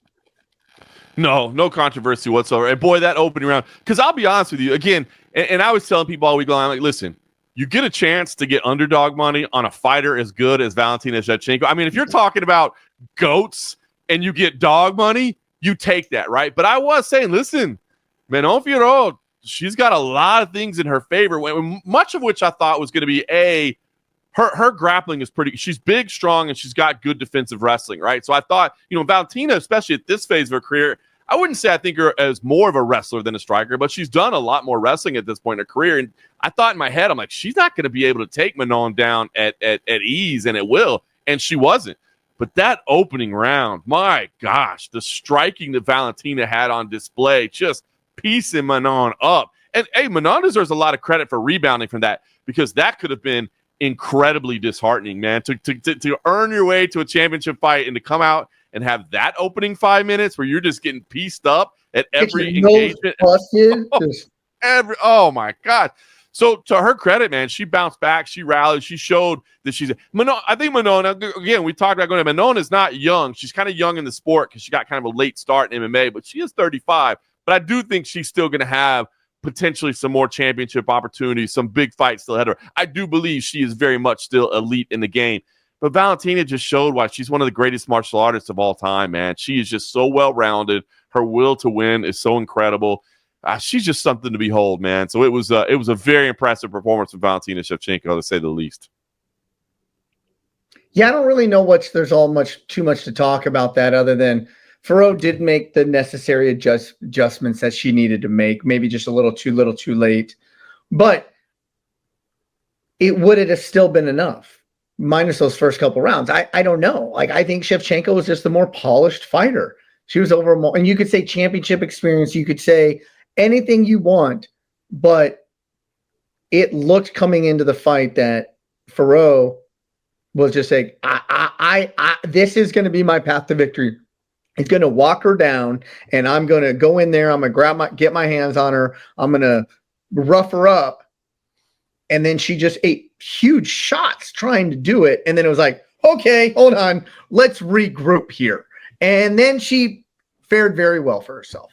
No controversy whatsoever. And boy, that opening round, because I'll be honest with you, again, and I was telling people all week long, I'm like, listen, you get a chance to get underdog money on a fighter as good as Valentina Shevchenko. I mean, if you're talking about GOATs and you get dog money, you take that, right? But I was saying, listen, Manon Fiorot, she's got a lot of things in her favor, much of which I thought was going to be her grappling is pretty. She's big, strong, and she's got good defensive wrestling, right? So I thought, Valentina, especially at this phase of her career, I wouldn't say I think her as more of a wrestler than a striker, but she's done a lot more wrestling at this point in her career. And I thought in my head, I'm like, she's not going to be able to take Manon down at ease, and it will. And she wasn't. But that opening round, my gosh, the striking that Valentina had on display, just piecing Manon up. And hey, Manon deserves a lot of credit for rebounding from that, because that could have been incredibly disheartening, man. To earn your way to a championship fight and to come out and have that opening 5 minutes where you're just getting pieced up at every engagement. Oh my God. So to her credit, man, she bounced back, she rallied, she showed that she's Manon. I think Manon, again, we talked about going to Manon is not young. She's kind of young in the sport because she got kind of a late start in MMA, but she is 35. But I do think she's still going to have potentially some more championship opportunities, some big fights still ahead of her. I do believe she is very much still elite in the game. But Valentina just showed why she's one of the greatest martial artists of all time, man. She is just so well-rounded. Her will to win is so incredible. She's just something to behold, man. So it was a very impressive performance from Valentina Shevchenko, to say the least. Yeah, I don't really know there's too much to talk about that, other than Fiorot did make the necessary adjustments that she needed to make, maybe just a little too late. But would it have still been enough? Minus those first couple rounds. I don't know. Like, I think Shevchenko was just the more polished fighter. She was over more, and you could say championship experience, you could say anything you want, but it looked coming into the fight that Ferro was just saying, this is going to be my path to victory. He's going to walk her down, and I'm going to go in there. I'm going to get my hands on her. I'm going to rough her up. And then she just ate huge shots trying to do it. And then it was like, okay, hold on. Let's regroup here. And then she fared very well for herself.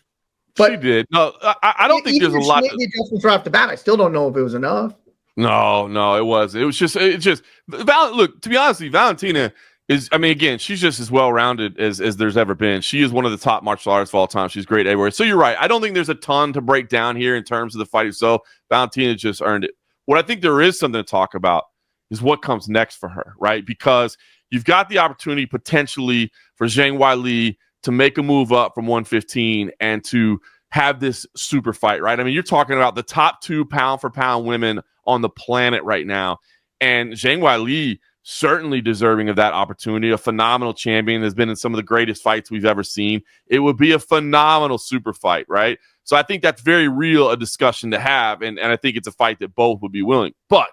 But she did. No, I don't think there's a lot. She made the adjustments right off the bat. I still don't know if it was enough. No, it wasn't. It's just look, to be honest with you, Valentina is, I mean, again, she's just as well-rounded as there's ever been. She is one of the top martial artists of all time. She's great everywhere. So you're right. I don't think there's a ton to break down here in terms of the fight. So Valentina just earned it. What I think there is something to talk about is what comes next for her, right? Because you've got the opportunity potentially for Zhang Weili to make a move up from 115 and to have this super fight, right? I mean, you're talking about the top 2 pound-for-pound women on the planet right now. And Zhang Weili certainly deserving of that opportunity, a phenomenal champion, has been in some of the greatest fights we've ever seen. It would be a phenomenal super fight, right? So I think that's very real a discussion to have, and I think it's a fight that both would be willing. But,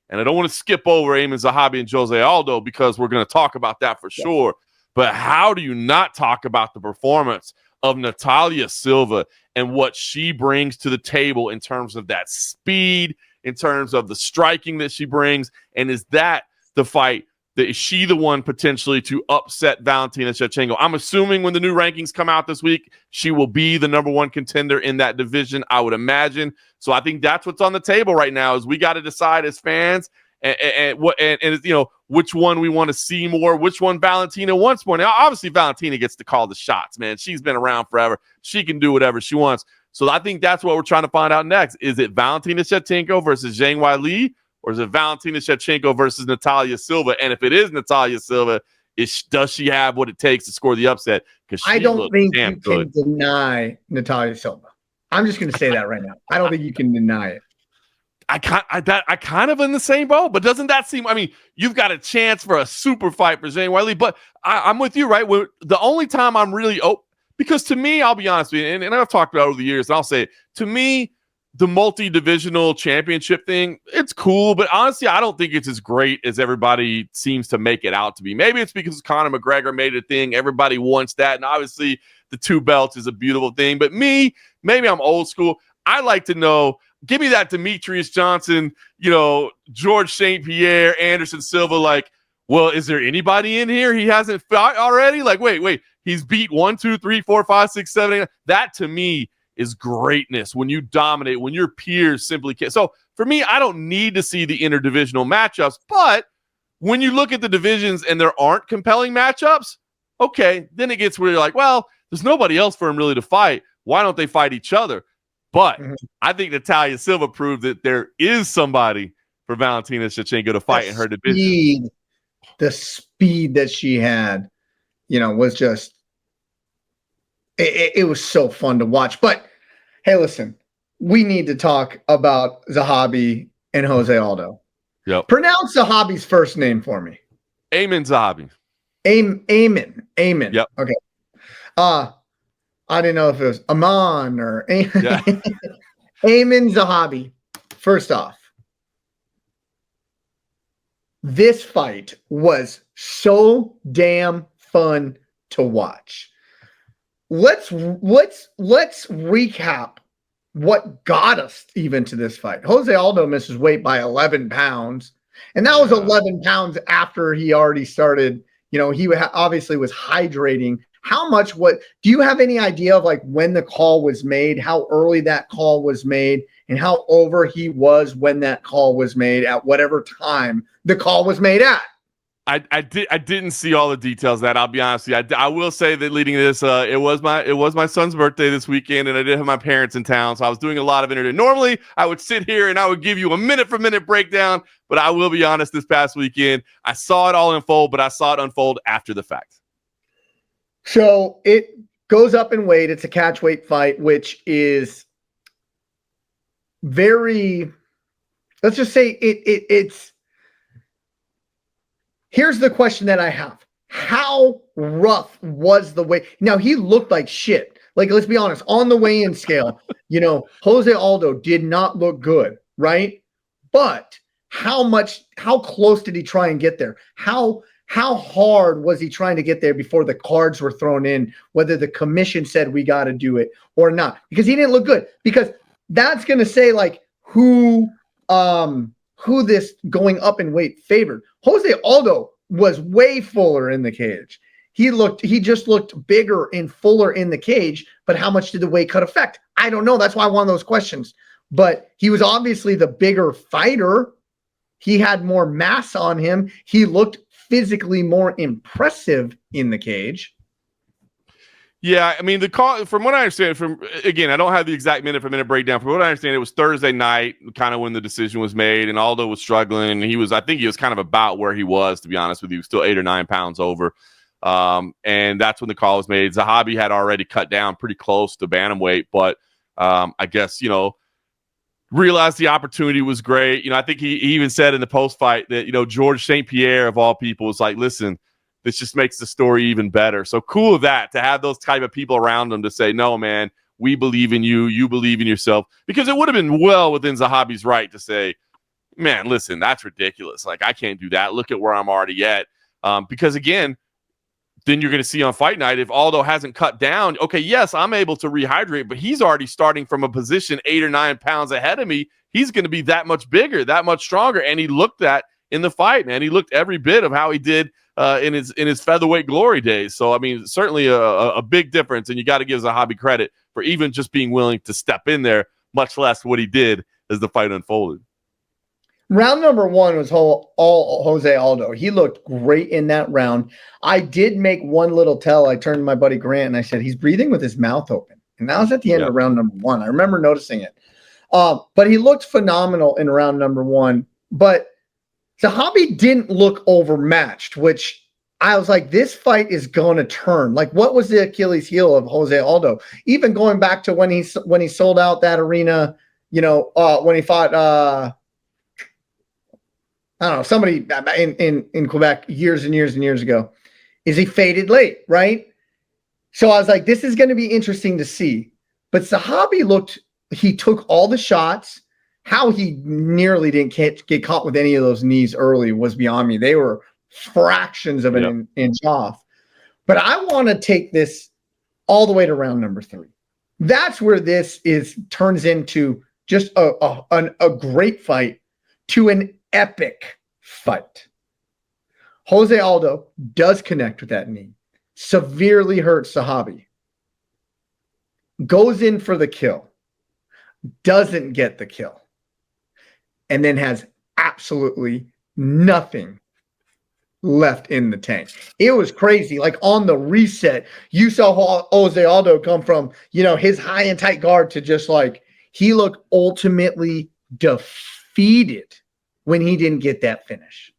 and I don't want to skip over Aiemann Zahabi and Jose Aldo because we're going to talk about that for sure. But how do you not talk about the performance of Natalia Silva and what she brings to the table in terms of that speed, in terms of the striking that she brings? And is that the fight? Is she the one potentially to upset Valentina Shevchenko? I'm assuming when the new rankings come out this week, she will be the number 1 contender in that division, I would imagine. So I think that's what's on the table right now is we got to decide as fans and you know, which one we want to see more, which one Valentina wants more. Now, obviously, Valentina gets to call the shots, man. She's been around forever. She can do whatever she wants. So I think that's what we're trying to find out next. Is it Valentina Shevchenko versus Zhang Weili, or is it Valentina Shevchenko versus Natalia Silva? And if it is Natalia Silva, does she have what it takes to score the upset? Because I don't think you can deny Natalia Silva. I'm just going to say that right now. I don't think you can deny it. I kind of in the same boat, but doesn't that seem? I mean, you've got a chance for a super fight for Zhang Weili, but I'm with you, right? The only time I'm really because to me, I'll be honest with you, and I've talked about it over the years, and I'll say it, to me, the multi-divisional championship thing, it's cool, but honestly, I don't think it's as great as everybody seems to make it out to be. Maybe it's because Conor McGregor made it a thing. Everybody wants that, and obviously the 2 belts is a beautiful thing. But maybe I'm old school. I like to know, give me that Demetrius Johnson, you know, George St. Pierre, Anderson Silva, like, well, is there anybody in here he hasn't fought already? Like, wait, he's beat 1, 2, 3, 4, 5, 6, 7, 8. That to me is greatness when you dominate, when your peers simply can't. So for me, I don't need to see the interdivisional matchups, but when you look at the divisions and there aren't compelling matchups, okay, then it gets where you're like, well, there's nobody else for him really to fight. Why don't they fight each other? But I think Natalia Silva proved that there is somebody for Valentina Shevchenko to fight in her division. The speed that she had, you know, was just, it was so fun to watch. But hey, listen, we need to talk about Zahabi and Jose Aldo. Yep. Pronounce Zahabi's first name for me. Aiemann Zahabi. Aiemann. Yep. Okay. I didn't know if it was Aman or Aiemann Zahabi. First off, this fight was so damn fun to watch. Let's recap what got us even to this fight. Jose Aldo misses weight by 11 pounds, and that was 11 pounds after he already started. You know, he obviously was hydrating. Do you have any idea of like when the call was made, how early that call was made, and how over he was when that call was made at whatever time the call was made at? I didn't see all the details of that. I'll be honest with you. I will say that leading to this, it was my son's birthday this weekend, and I did have my parents in town, so I was doing a lot of internet. Normally, I would sit here and I would give you a minute-for-minute breakdown, but I will be honest, this past weekend, I saw it all unfold, but I saw it unfold after the fact. So it goes up in weight. It's a catch weight fight, which is very, let's just say it's. Here's the question that I have. How rough was the weight? Now, he looked like shit. Like, let's be honest, on the weigh-in scale, you know, Jose Aldo did not look good, right? But how close did he try and get there? How hard was he trying to get there before the cards were thrown in, whether the commission said we got to do it or not? Because he didn't look good. Because that's going to say like who this going up in weight favored. Jose Aldo was way fuller in the cage. He just looked bigger and fuller in the cage, but how much did the weight cut affect? I don't know. That's why one of those questions. But he was obviously the bigger fighter. He had more mass on him. He looked physically more impressive in the cage. Yeah, I mean, the call, from what I understand, again, I don't have the exact minute for minute breakdown. From what I understand, it was Thursday night, kind of when the decision was made, and Aldo was struggling, and I think he was kind of about where he was, to be honest with you. He was still 8 or 9 pounds over. And that's when the call was made. Zahabi had already cut down pretty close to bantamweight, but I guess, realized the opportunity was great. I think he even said in the post-fight that, George St. Pierre, of all people, was like, listen, this just makes the story even better. So cool of that, to have those type of people around him to say, no, man, we believe in you. You believe in yourself. Because it would have been well within Zahabi's right to say, man, listen, that's ridiculous. Like, I can't do that. Look at where I'm already at. Because, again, then you're going to see on fight night, if Aldo hasn't cut down, okay, yes, I'm able to rehydrate, but he's already starting from a position 8 or 9 pounds ahead of me. He's going to be that much bigger, that much stronger. And he looked that in the fight, man. He looked every bit of how he did in his featherweight glory days. So, I mean, certainly a big difference. And you got to give Zahabi credit for even just being willing to step in there, much less what he did as the fight unfolded. Round number 1 was all Jose Aldo. He looked great in that round. I did make one little tell. I turned to my buddy Grant and I said, he's breathing with his mouth open. And that was at the end of round number 1. I remember noticing it. But he looked phenomenal in round number 1. But Zahabi didn't look overmatched, which I was like, this fight is going to turn. Like, what was the Achilles heel of Jose Aldo? Even going back to when he sold out that arena, when he fought I don't know, somebody in Quebec years and years and years ago, is he faded late, right? So I was like, this is going to be interesting to see. But Zahabi he took all the shots. How he nearly didn't get caught with any of those knees early was beyond me. They were fractions of an inch off. But I want to take this all the way to round number 3. That's where this turns into just a great fight to an epic fight. Jose Aldo does connect with that knee, severely hurts Zahabi, goes in for the kill, doesn't get the kill, and then has absolutely nothing left in the tank. It was crazy. Like, on the reset, you saw Jose Aldo come from, his high and tight guard to just like, he looked ultimately defeated when he didn't get that finish.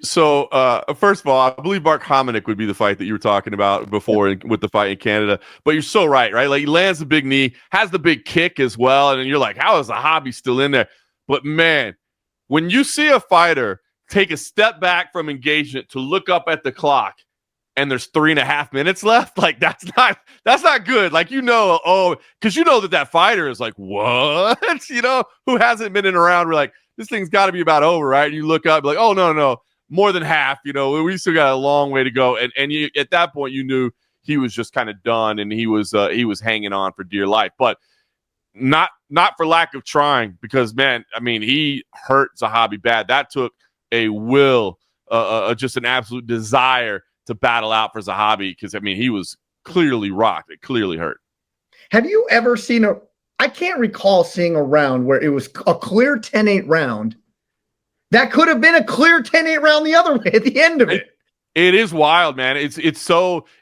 So, first of all, I believe Mark Hominick would be the fight that you were talking about before with the fight in Canada. But you're so right? Like, he lands the big knee, has the big kick as well, and you're like, how is Zahabi still in there? But, man, when you see a fighter take a step back from engagement to look up at the clock and there's 3.5 minutes left, like, that's not good. Like, because that fighter is like, what? Who hasn't been in a round where, like, this thing's got to be about over, right? And you look up, like, oh, no, more than half. We still got a long way to go. And you, at that point, you knew he was just kind of done, and he was hanging on for dear life. But not for lack of trying, because, man, I mean, he hurt Zahabi bad. That took a will, just an absolute desire to battle out for Zahabi, because, I mean, he was clearly rocked. It clearly hurt. Have you ever seen I can't recall seeing a round where it was a clear 10-8 round that could have been a clear 10-8 round the other way at the end of it. It is wild, man. It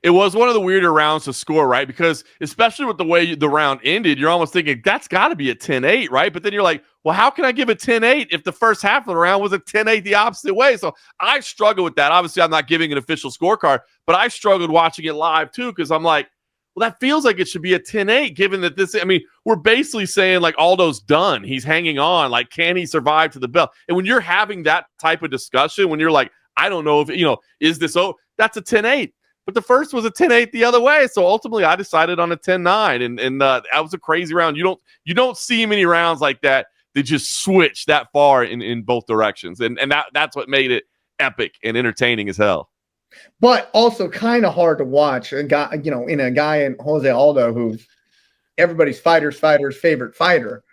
was one of the weirder rounds to score, right? Because especially with the way the round ended, you're almost thinking that's got to be a 10-8, right? But then you're like, well, how can I give a 10-8 if the first half of the round was a 10-8 the opposite way? So I struggle with that. Obviously, I'm not giving an official scorecard, but I struggled watching it live too, because I'm like, well, that feels like it should be a 10-8, given that we're basically saying, like, Aldo's done. He's hanging on. Like, can he survive to the bell? And when you're having that type of discussion, when you're like, I don't know if, is this, that's a 10-8. But the first was a 10-8 the other way. So ultimately, I decided on a 10-9. And that was a crazy round. You don't see many rounds like that they just switch that far in both directions. And that's what made it epic and entertaining as hell. But also kind of hard to watch a guy, in a guy in Jose Aldo, who's everybody's fighter's favorite fighter,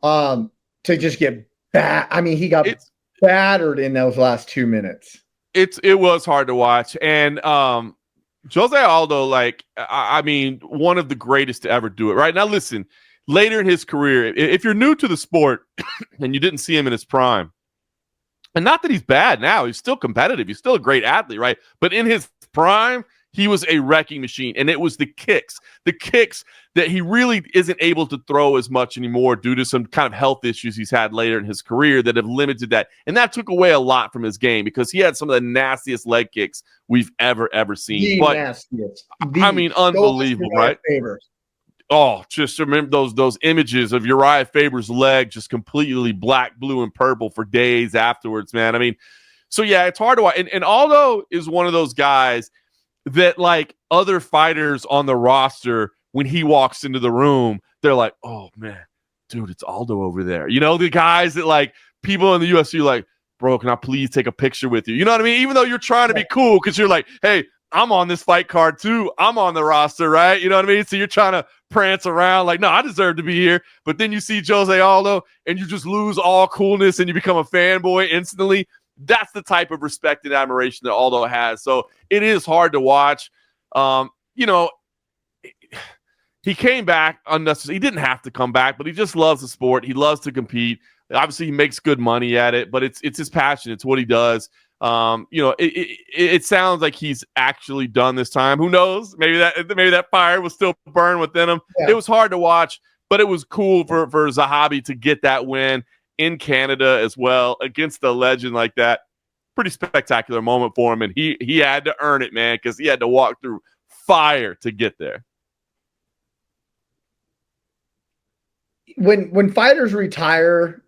to just get he got battered in those last 2 minutes. It was hard to watch. And Jose Aldo, one of the greatest to ever do it. Right now, listen, later in his career, if you're new to the sport and you didn't see him in his prime, and not that he's bad now, he's still competitive, he's still a great athlete, right? But in his prime, he was a wrecking machine, and it was the kicks that he really isn't able to throw as much anymore due to some kind of health issues he's had later in his career that have limited that. And that took away a lot from his game because he had some of the nastiest leg kicks we've ever seen. Nastiest. Unbelievable, right? Favors. Oh, just remember those images of Uriah Faber's leg just completely black, blue, and purple for days afterwards, man. I mean, so yeah, it's hard to watch. And Aldo is one of those guys that, like, other fighters on the roster, when he walks into the room, they're like, oh, man, dude, it's Aldo over there. The guys that, like, people in the UFC are like, bro, can I please take a picture with you? You know what I mean? Even though you're trying to be cool because you're like, hey, I'm on this fight card too. I'm on the roster, right? You know what I mean? So you're trying to prance around like, no, I deserve to be here. But then you see Jose Aldo and you just lose all coolness and you become a fanboy instantly. That's the type of respect and admiration that Aldo has. So it is hard to watch. He came back unnecessarily. He didn't have to come back, but he just loves the sport. He loves to compete. Obviously, he makes good money at it, but it's his passion. It's what he does. It sounds like he's actually done this time. Who knows? Maybe that fire was still burned within him. Yeah. It was hard to watch, but it was cool for Zahabi to get that win in Canada as well against a legend like that. Pretty spectacular moment for him, and he had to earn it, man, because he had to walk through fire to get there. When fighters retire,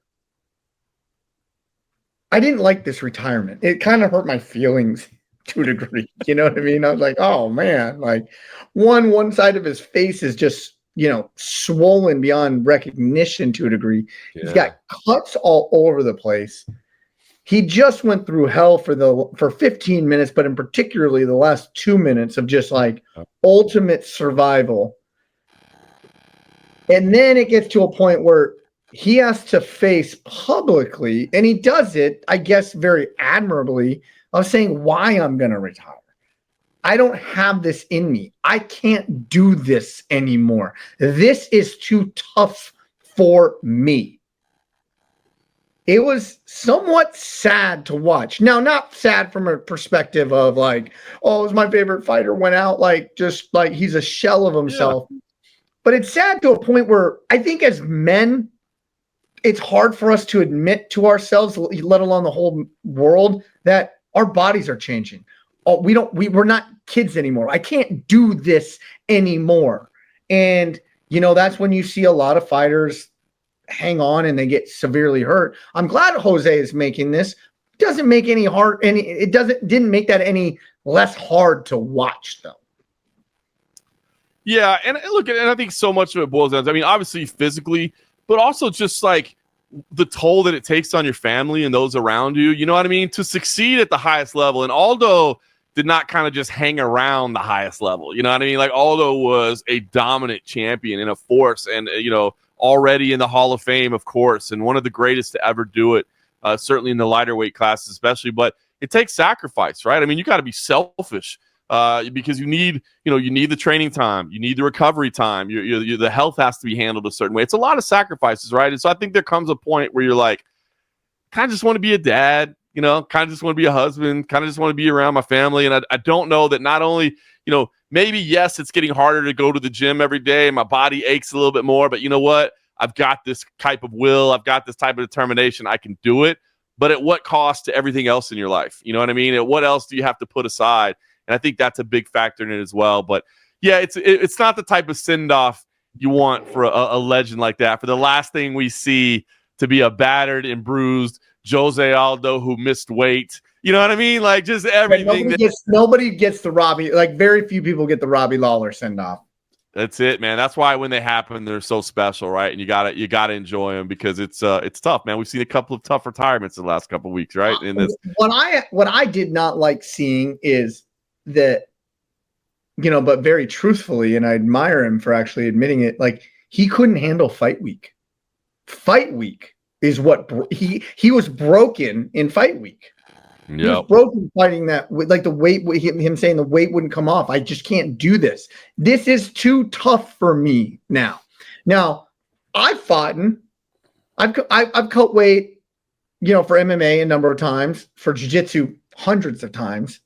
I didn't like this retirement. It kind of hurt my feelings to a degree. You know what I mean? I was like, oh man, like one side of his face is just, swollen beyond recognition to a degree. Yeah. He's got cuts all over the place. He just went through hell for 15 minutes, but in particularly the last 2 minutes of just like ultimate survival. And then it gets to a point where he has to face publicly, and he does it, I guess, very admirably, of saying why I'm going to retire. I don't have this in me. I can't do this anymore. This is too tough for me. It was somewhat sad to watch. Now, not sad from a perspective of like, oh, it was my favorite fighter, went out just like he's a shell of himself. Yeah. But it's sad to a point where I think as men, it's hard for us to admit to ourselves, let alone the whole world, that our bodies are changing. Oh, we're not kids anymore. I can't do this anymore. And, that's when you see a lot of fighters hang on and they get severely hurt. I'm glad Jose is making this. It doesn't make didn't make that any less hard to watch though. Yeah, and look, and I think so much of it boils down to, obviously physically, but also just like the toll that it takes on your family and those around you, you know what I mean? To succeed at the highest level. And Aldo did not kind of just hang around the highest level. You know what I mean? Like Aldo was a dominant champion in a force and, already in the Hall of Fame, of course, and one of the greatest to ever do it, certainly in the lighter weight classes especially. But it takes sacrifice, right? You got to be selfish. Because you need the training time, you need the recovery time, the health has to be handled a certain way. It's a lot of sacrifices, right? And so I think there comes a point where you're like, kind of just want to be a dad, kind of just want to be a husband, kind of just want to be around my family. And I don't know that not only, maybe, yes, it's getting harder to go to the gym every day. My body aches a little bit more, but you know what? I've got this type of will. I've got this type of determination. I can do it. But at what cost to everything else in your life? You know what I mean? At what else do you have to put aside? And I think that's a big factor in it as well. But yeah, it's not the type of send-off you want for a legend like that. For the last thing we see to be a battered and bruised Jose Aldo who missed weight. You know what I mean? Like just everything. Nobody gets the Robbie, like very few people get the Robbie Lawler send-off. That's it, man. That's why when they happen, they're so special, right? And you gotta enjoy them because it's tough, man. We've seen a couple of tough retirements in the last couple of weeks, right? And this, what I did not like seeing is that, but very truthfully, and I admire him for actually admitting it, like he couldn't handle fight week. Fight week is what he was broken in fight week. He was broken fighting that, like the weight, him saying the weight wouldn't come off. I just can't do this. This is too tough for me now. Now, I've fought, I've cut weight, for MMA a number of times, for jiu-jitsu hundreds of times,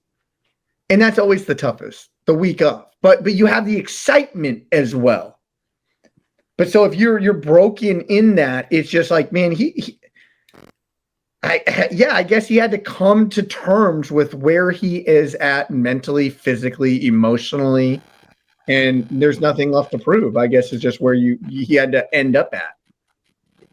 and that's always the toughest, the week of. But you have the excitement as well. But so if you're broken in that, it's just like, man, I guess he had to come to terms with where he is at mentally, physically, emotionally, and there's nothing left to prove. I guess is just where he had to end up at.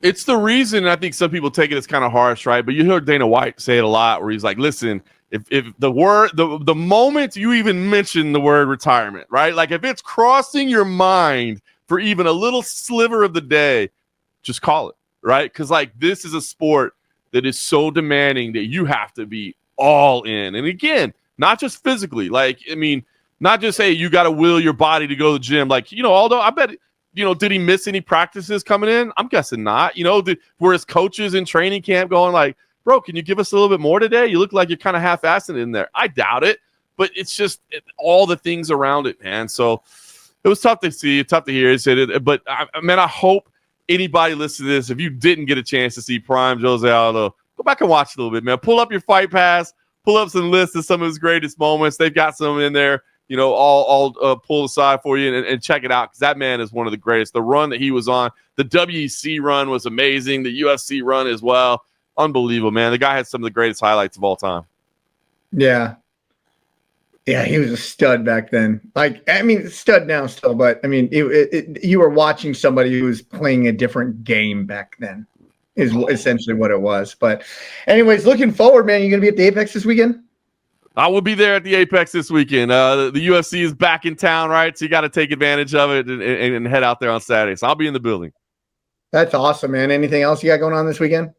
It's the reason I think some people take it as kind of harsh, right? But you heard Dana White say it a lot, where he's like, "Listen, if the moment you even mention the word retirement, right? Like if it's crossing your mind for even a little sliver of the day, just call it, right? Because like this is a sport that is so demanding that you have to be all in. And again, not just physically, not just say you got to will your body to go to the gym. Like, Aldo, I bet, did he miss any practices coming in? I'm guessing not. Were his coaches in training camp going like, bro, can you give us a little bit more today? You look like you're kind of half-assing in there. I doubt it, but it's just all the things around it, man. So it was tough to see, tough to hear. But I hope anybody listen to this, if you didn't get a chance to see Prime Jose Aldo, go back and watch a little bit, man. Pull up your Fight Pass, pull up some lists of some of his greatest moments. They've got some in there, all pulled aside for you and check it out because that man is one of the greatest. The run that he was on, the WEC run was amazing. The UFC run as well. Unbelievable, man. The guy had some of the greatest highlights of all time. Yeah. Yeah, he was a stud back then. Stud now still, but you were watching somebody who was playing a different game back then is essentially what it was. But anyways, looking forward, man, you going to be at the Apex this weekend? I will be there at the Apex this weekend. The UFC is back in town, right? So you got to take advantage of it and head out there on Saturday. So I'll be in the building. That's awesome, man. Anything else you got going on this weekend?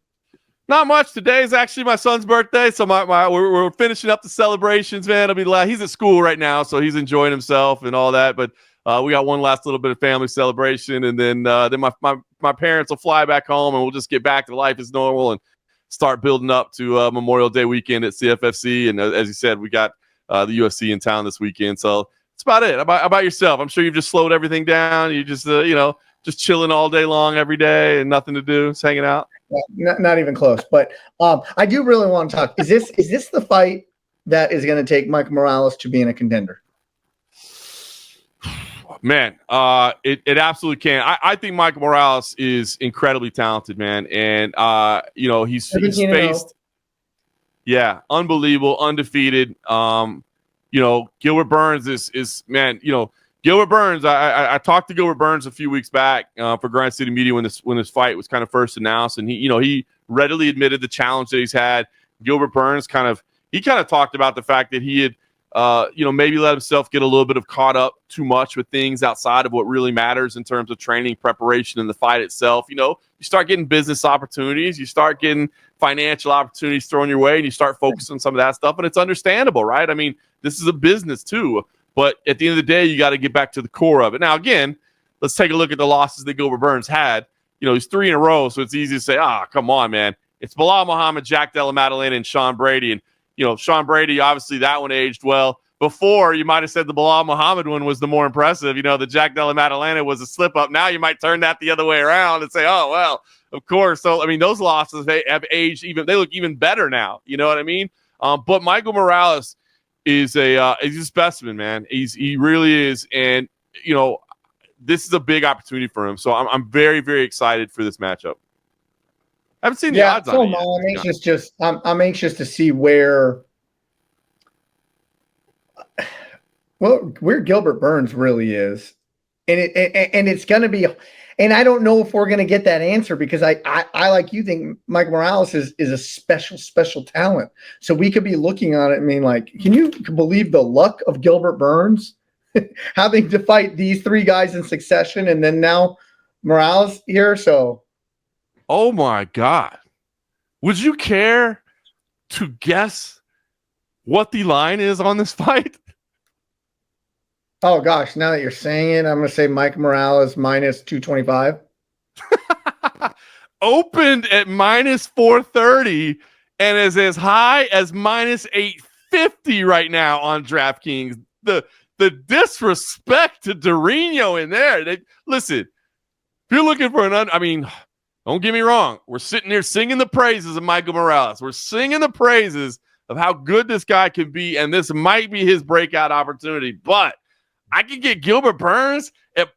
Not much. Today is actually my son's birthday, so we're finishing up the celebrations, man. He's at school right now, so he's enjoying himself and all that. But we got one last little bit of family celebration, and then my parents will fly back home, and we'll just get back to life as normal and start building up to Memorial Day weekend at CFFC. And as you said, we got the UFC in town this weekend, so that's about it. About yourself? I'm sure you've just slowed everything down. You just just chilling all day long every day and nothing to do, just hanging out. Not even close. But I do really want to talk. Is this the fight that is going to take Mike Morales to being a contender? Man, it absolutely can. I think Mike Morales is incredibly talented, man. And, he's faced, unbelievable, undefeated. Gilbert Burns is man, Gilbert Burns, I talked to Gilbert Burns a few weeks back for Grind City Media when this fight was kind of first announced, and he readily admitted the challenge that he's had. Gilbert Burns kind of talked about the fact that he had maybe let himself get a little bit of caught up too much with things outside of what really matters in terms of training, preparation, and the fight itself. You start getting business opportunities, you start getting financial opportunities thrown your way, and you start focusing on some of that stuff, and it's understandable, right? This is a business too. But at the end of the day, you got to get back to the core of it. Now, again, let's take a look at the losses that Gilbert Burns had. He's 3 in a row, so it's easy to say, come on, man. It's Belal Muhammad, Jack Della Maddalena, and Sean Brady. And, Sean Brady, obviously that one aged well. Before, you might have said the Belal Muhammad one was the more impressive. The Jack Della Maddalena was a slip-up. Now you might turn that the other way around and say, oh, well, of course. So, those losses, they have aged they look even better now. You know what I mean? But Michael Morales is he's a specimen, man. He really is, and this is a big opportunity for him. So I'm very, very excited for this matchup. I haven't seen the odds on it yet. I'm anxious to see where Gilbert Burns really is, and it's going to be. And I don't know if we're going to get that answer because I like you think Mike Morales is a special talent. So we could be looking on it and being like, can you believe the luck of Gilbert Burns? having to fight these three guys in succession, and then now Morales here. So, oh my God, would you care to guess what the line is on this fight? Oh gosh, now that you're saying it, I'm going to say Mike Morales minus 225. Opened at minus 430 and is as high as minus 850 right now on DraftKings. The disrespect to Dorino in there. Listen, if you're looking for don't get me wrong. We're sitting here singing the praises of Michael Morales. We're singing the praises of how good this guy can be, and this might be his breakout opportunity. But I could get Gilbert Burns at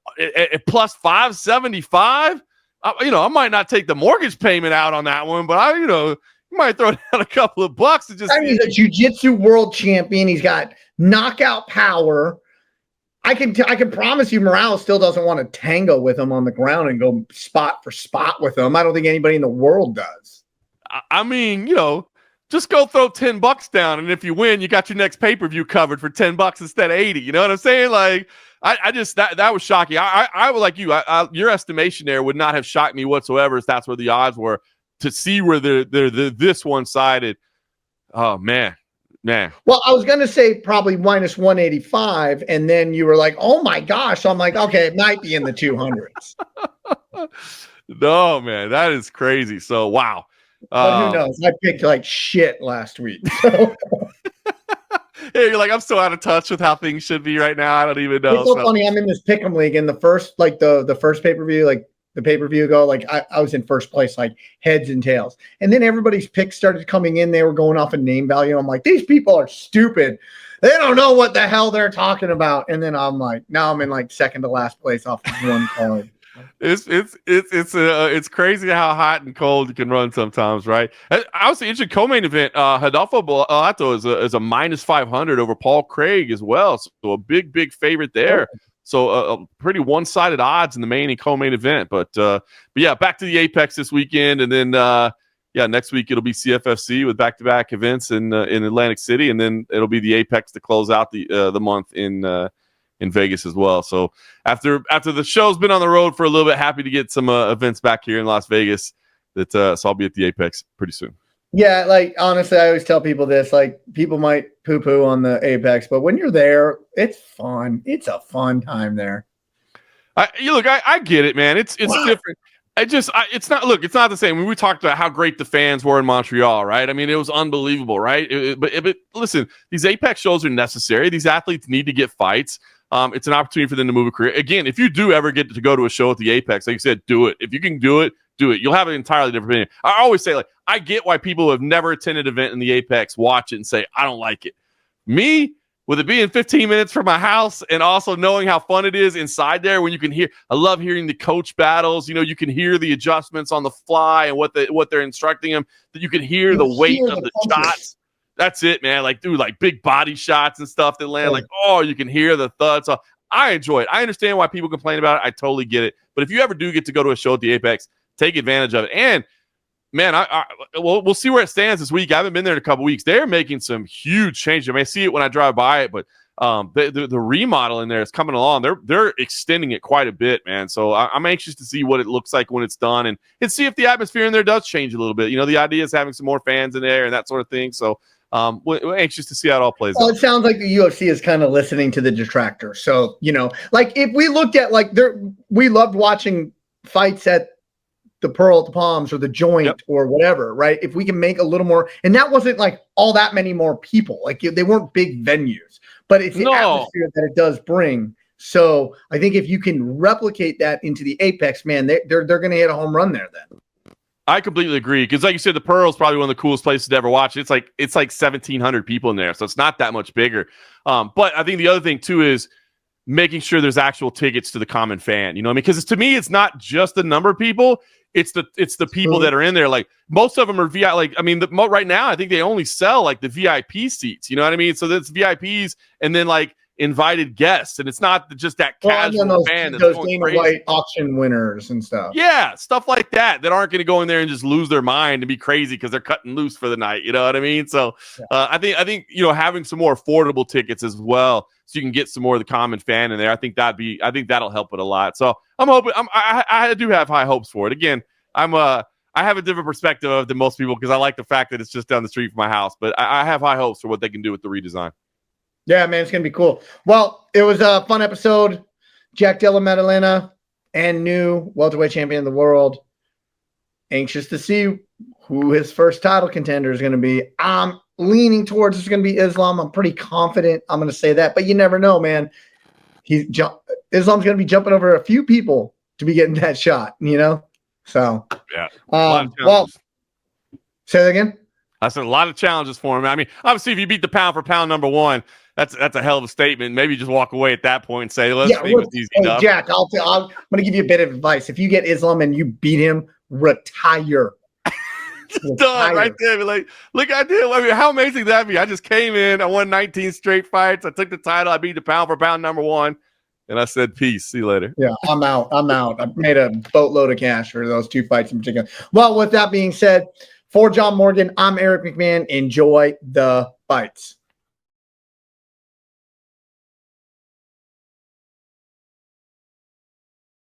plus 575. I might not take the mortgage payment out on that one, but you might throw down a couple of bucks and just. He's a jiu-jitsu world champion. He's got knockout power. I can promise you, Morales still doesn't want to tango with him on the ground and go spot for spot with him. I don't think anybody in the world does. Just go throw $10 down, and if you win, you got your next pay-per-view covered for $10 instead of $80. You know what I'm saying? Like, I just that was shocking. I would like you. Your estimation there would not have shocked me whatsoever if that's where the odds were. To see where they're this one-sided. Oh man. Well, I was gonna say probably minus 185, and then you were like, "Oh my gosh!" So I'm like, "Okay, it might be in the 200s." No, man, that is crazy. So wow. But who knows? I picked like shit last week. So. Yeah, you're like, I'm so out of touch with how things should be right now. I don't even know. It's so funny. I'm in this pick'em league, and the first pay-per-view, like the pay-per-view ago, like I was in first place, like heads and tails. And then everybody's picks started coming in. They were going off of name value. I'm like, these people are stupid. They don't know what the hell they're talking about. And then I'm like, now I'm in like second to last place off of one card. It's crazy how hot and cold you can run sometimes, right? I was interested co-main event. Rodolfo Bellato is a minus 500 over Paul Craig as well, so a big favorite there. So a pretty one-sided odds in the main and co-main event. But yeah, back to the Apex this weekend, and then next week it'll be CFFC with back-to-back events in Atlantic City, and then it'll be the Apex to close out the month in Vegas as well. So after the show's been on the road for a little bit, happy to get some events back here in Las Vegas. So I'll be at the Apex pretty soon. Yeah, like honestly, I always tell people this. Like, people might poo-poo on the Apex, but when you're there, it's fun. It's a fun time there. I get it, man. It's different. It's not the same. When we talked about how great the fans were in Montreal, right? I mean, it was unbelievable, right? But listen, these Apex shows are necessary. These athletes need to get fights. It's an opportunity for them to move a career. Again, if you do ever get to go to a show at the Apex, like you said, do it. If you can do it, do it. You'll have an entirely different opinion. I always say, like, I get why people who have never attended an event in the Apex watch it and say, I don't like it. Me, with it being 15 minutes from my house and also knowing how fun it is inside there when you can hear, I love hearing the coach battles. You can hear the adjustments on the fly and what they're instructing them, that you can hear the weight of the shots. That's it, man. Like, dude, like big body shots and stuff that land. Like, you can hear the thuds. So I enjoy it. I understand why people complain about it. I totally get it. But if you ever do get to go to a show at the Apex, take advantage of it. And man, we'll see where it stands this week. I haven't been there in a couple weeks. They're making some huge changes. I mean, I see it when I drive by it, but the remodel in there is coming along. They're extending it quite a bit, man. So I'm anxious to see what it looks like when it's done, and see if the atmosphere in there does change a little bit. The idea is having some more fans in there and that sort of thing. So we're anxious to see how it all plays out. It sounds like the UFC is kind of listening to the detractors. So, like if we looked at we loved watching fights at the Pearl at the Palms or the Joint or whatever, right? If we can make a little more, and that wasn't like all that many more people, like they weren't big venues, but it's the atmosphere that it does bring. So I think if you can replicate that into the Apex, man, they're going to hit a home run there then. I completely agree, because like you said, the Pearl is probably one of the coolest places to ever watch. It's like 1,700 people in there, so it's not that much bigger. But I think the other thing too is making sure there's actual tickets to the common fan. Because to me, it's not just the number of people; it's the people that are in there. Like most of them are VIP. Like right now, I think they only sell like the VIP seats. You know what I mean? So that's VIPs, and then like invited guests, and it's not just that casual fan that's going crazy. White auction winners and stuff. Yeah, stuff like that aren't going to go in there and just lose their mind and be crazy because they're cutting loose for the night. You know what I mean? So I think having some more affordable tickets as well, so you can get some more of the common fan in there. I think that'll help it a lot. So I'm hoping. I do have high hopes for it. Again, I have a different perspective of it than most people because I like the fact that it's just down the street from my house. But I have high hopes for what they can do with the redesign. Yeah, man, it's gonna be cool. Well, it was a fun episode. Jack Della Maddalena and new welterweight champion of the world. Anxious to see who his first title contender is going to be. I'm leaning towards it's going to be Islam. I'm pretty confident I'm going to say that, but you never know, man. Islam's going to be jumping over a few people to be getting that shot, you know? So, yeah. Well, say that again. I said a lot of challenges for him. I mean, obviously, if you beat the pound for pound number one, that's a hell of a statement. Maybe just walk away at that point and say, let's see what's easy enough. Jack, I'm going to give you a bit of advice. If you get Islam and you beat him, retire. Done right there. Like, look, I did. I mean, how amazing that be? I just came in. I won 19 straight fights. I took the title. I beat the pound for pound number one. And I said, peace. See you later. Yeah, I'm out. I made a boatload of cash for those two fights in particular. Well, with that being said, for John Morgan, I'm Eric McMahon. Enjoy the fights.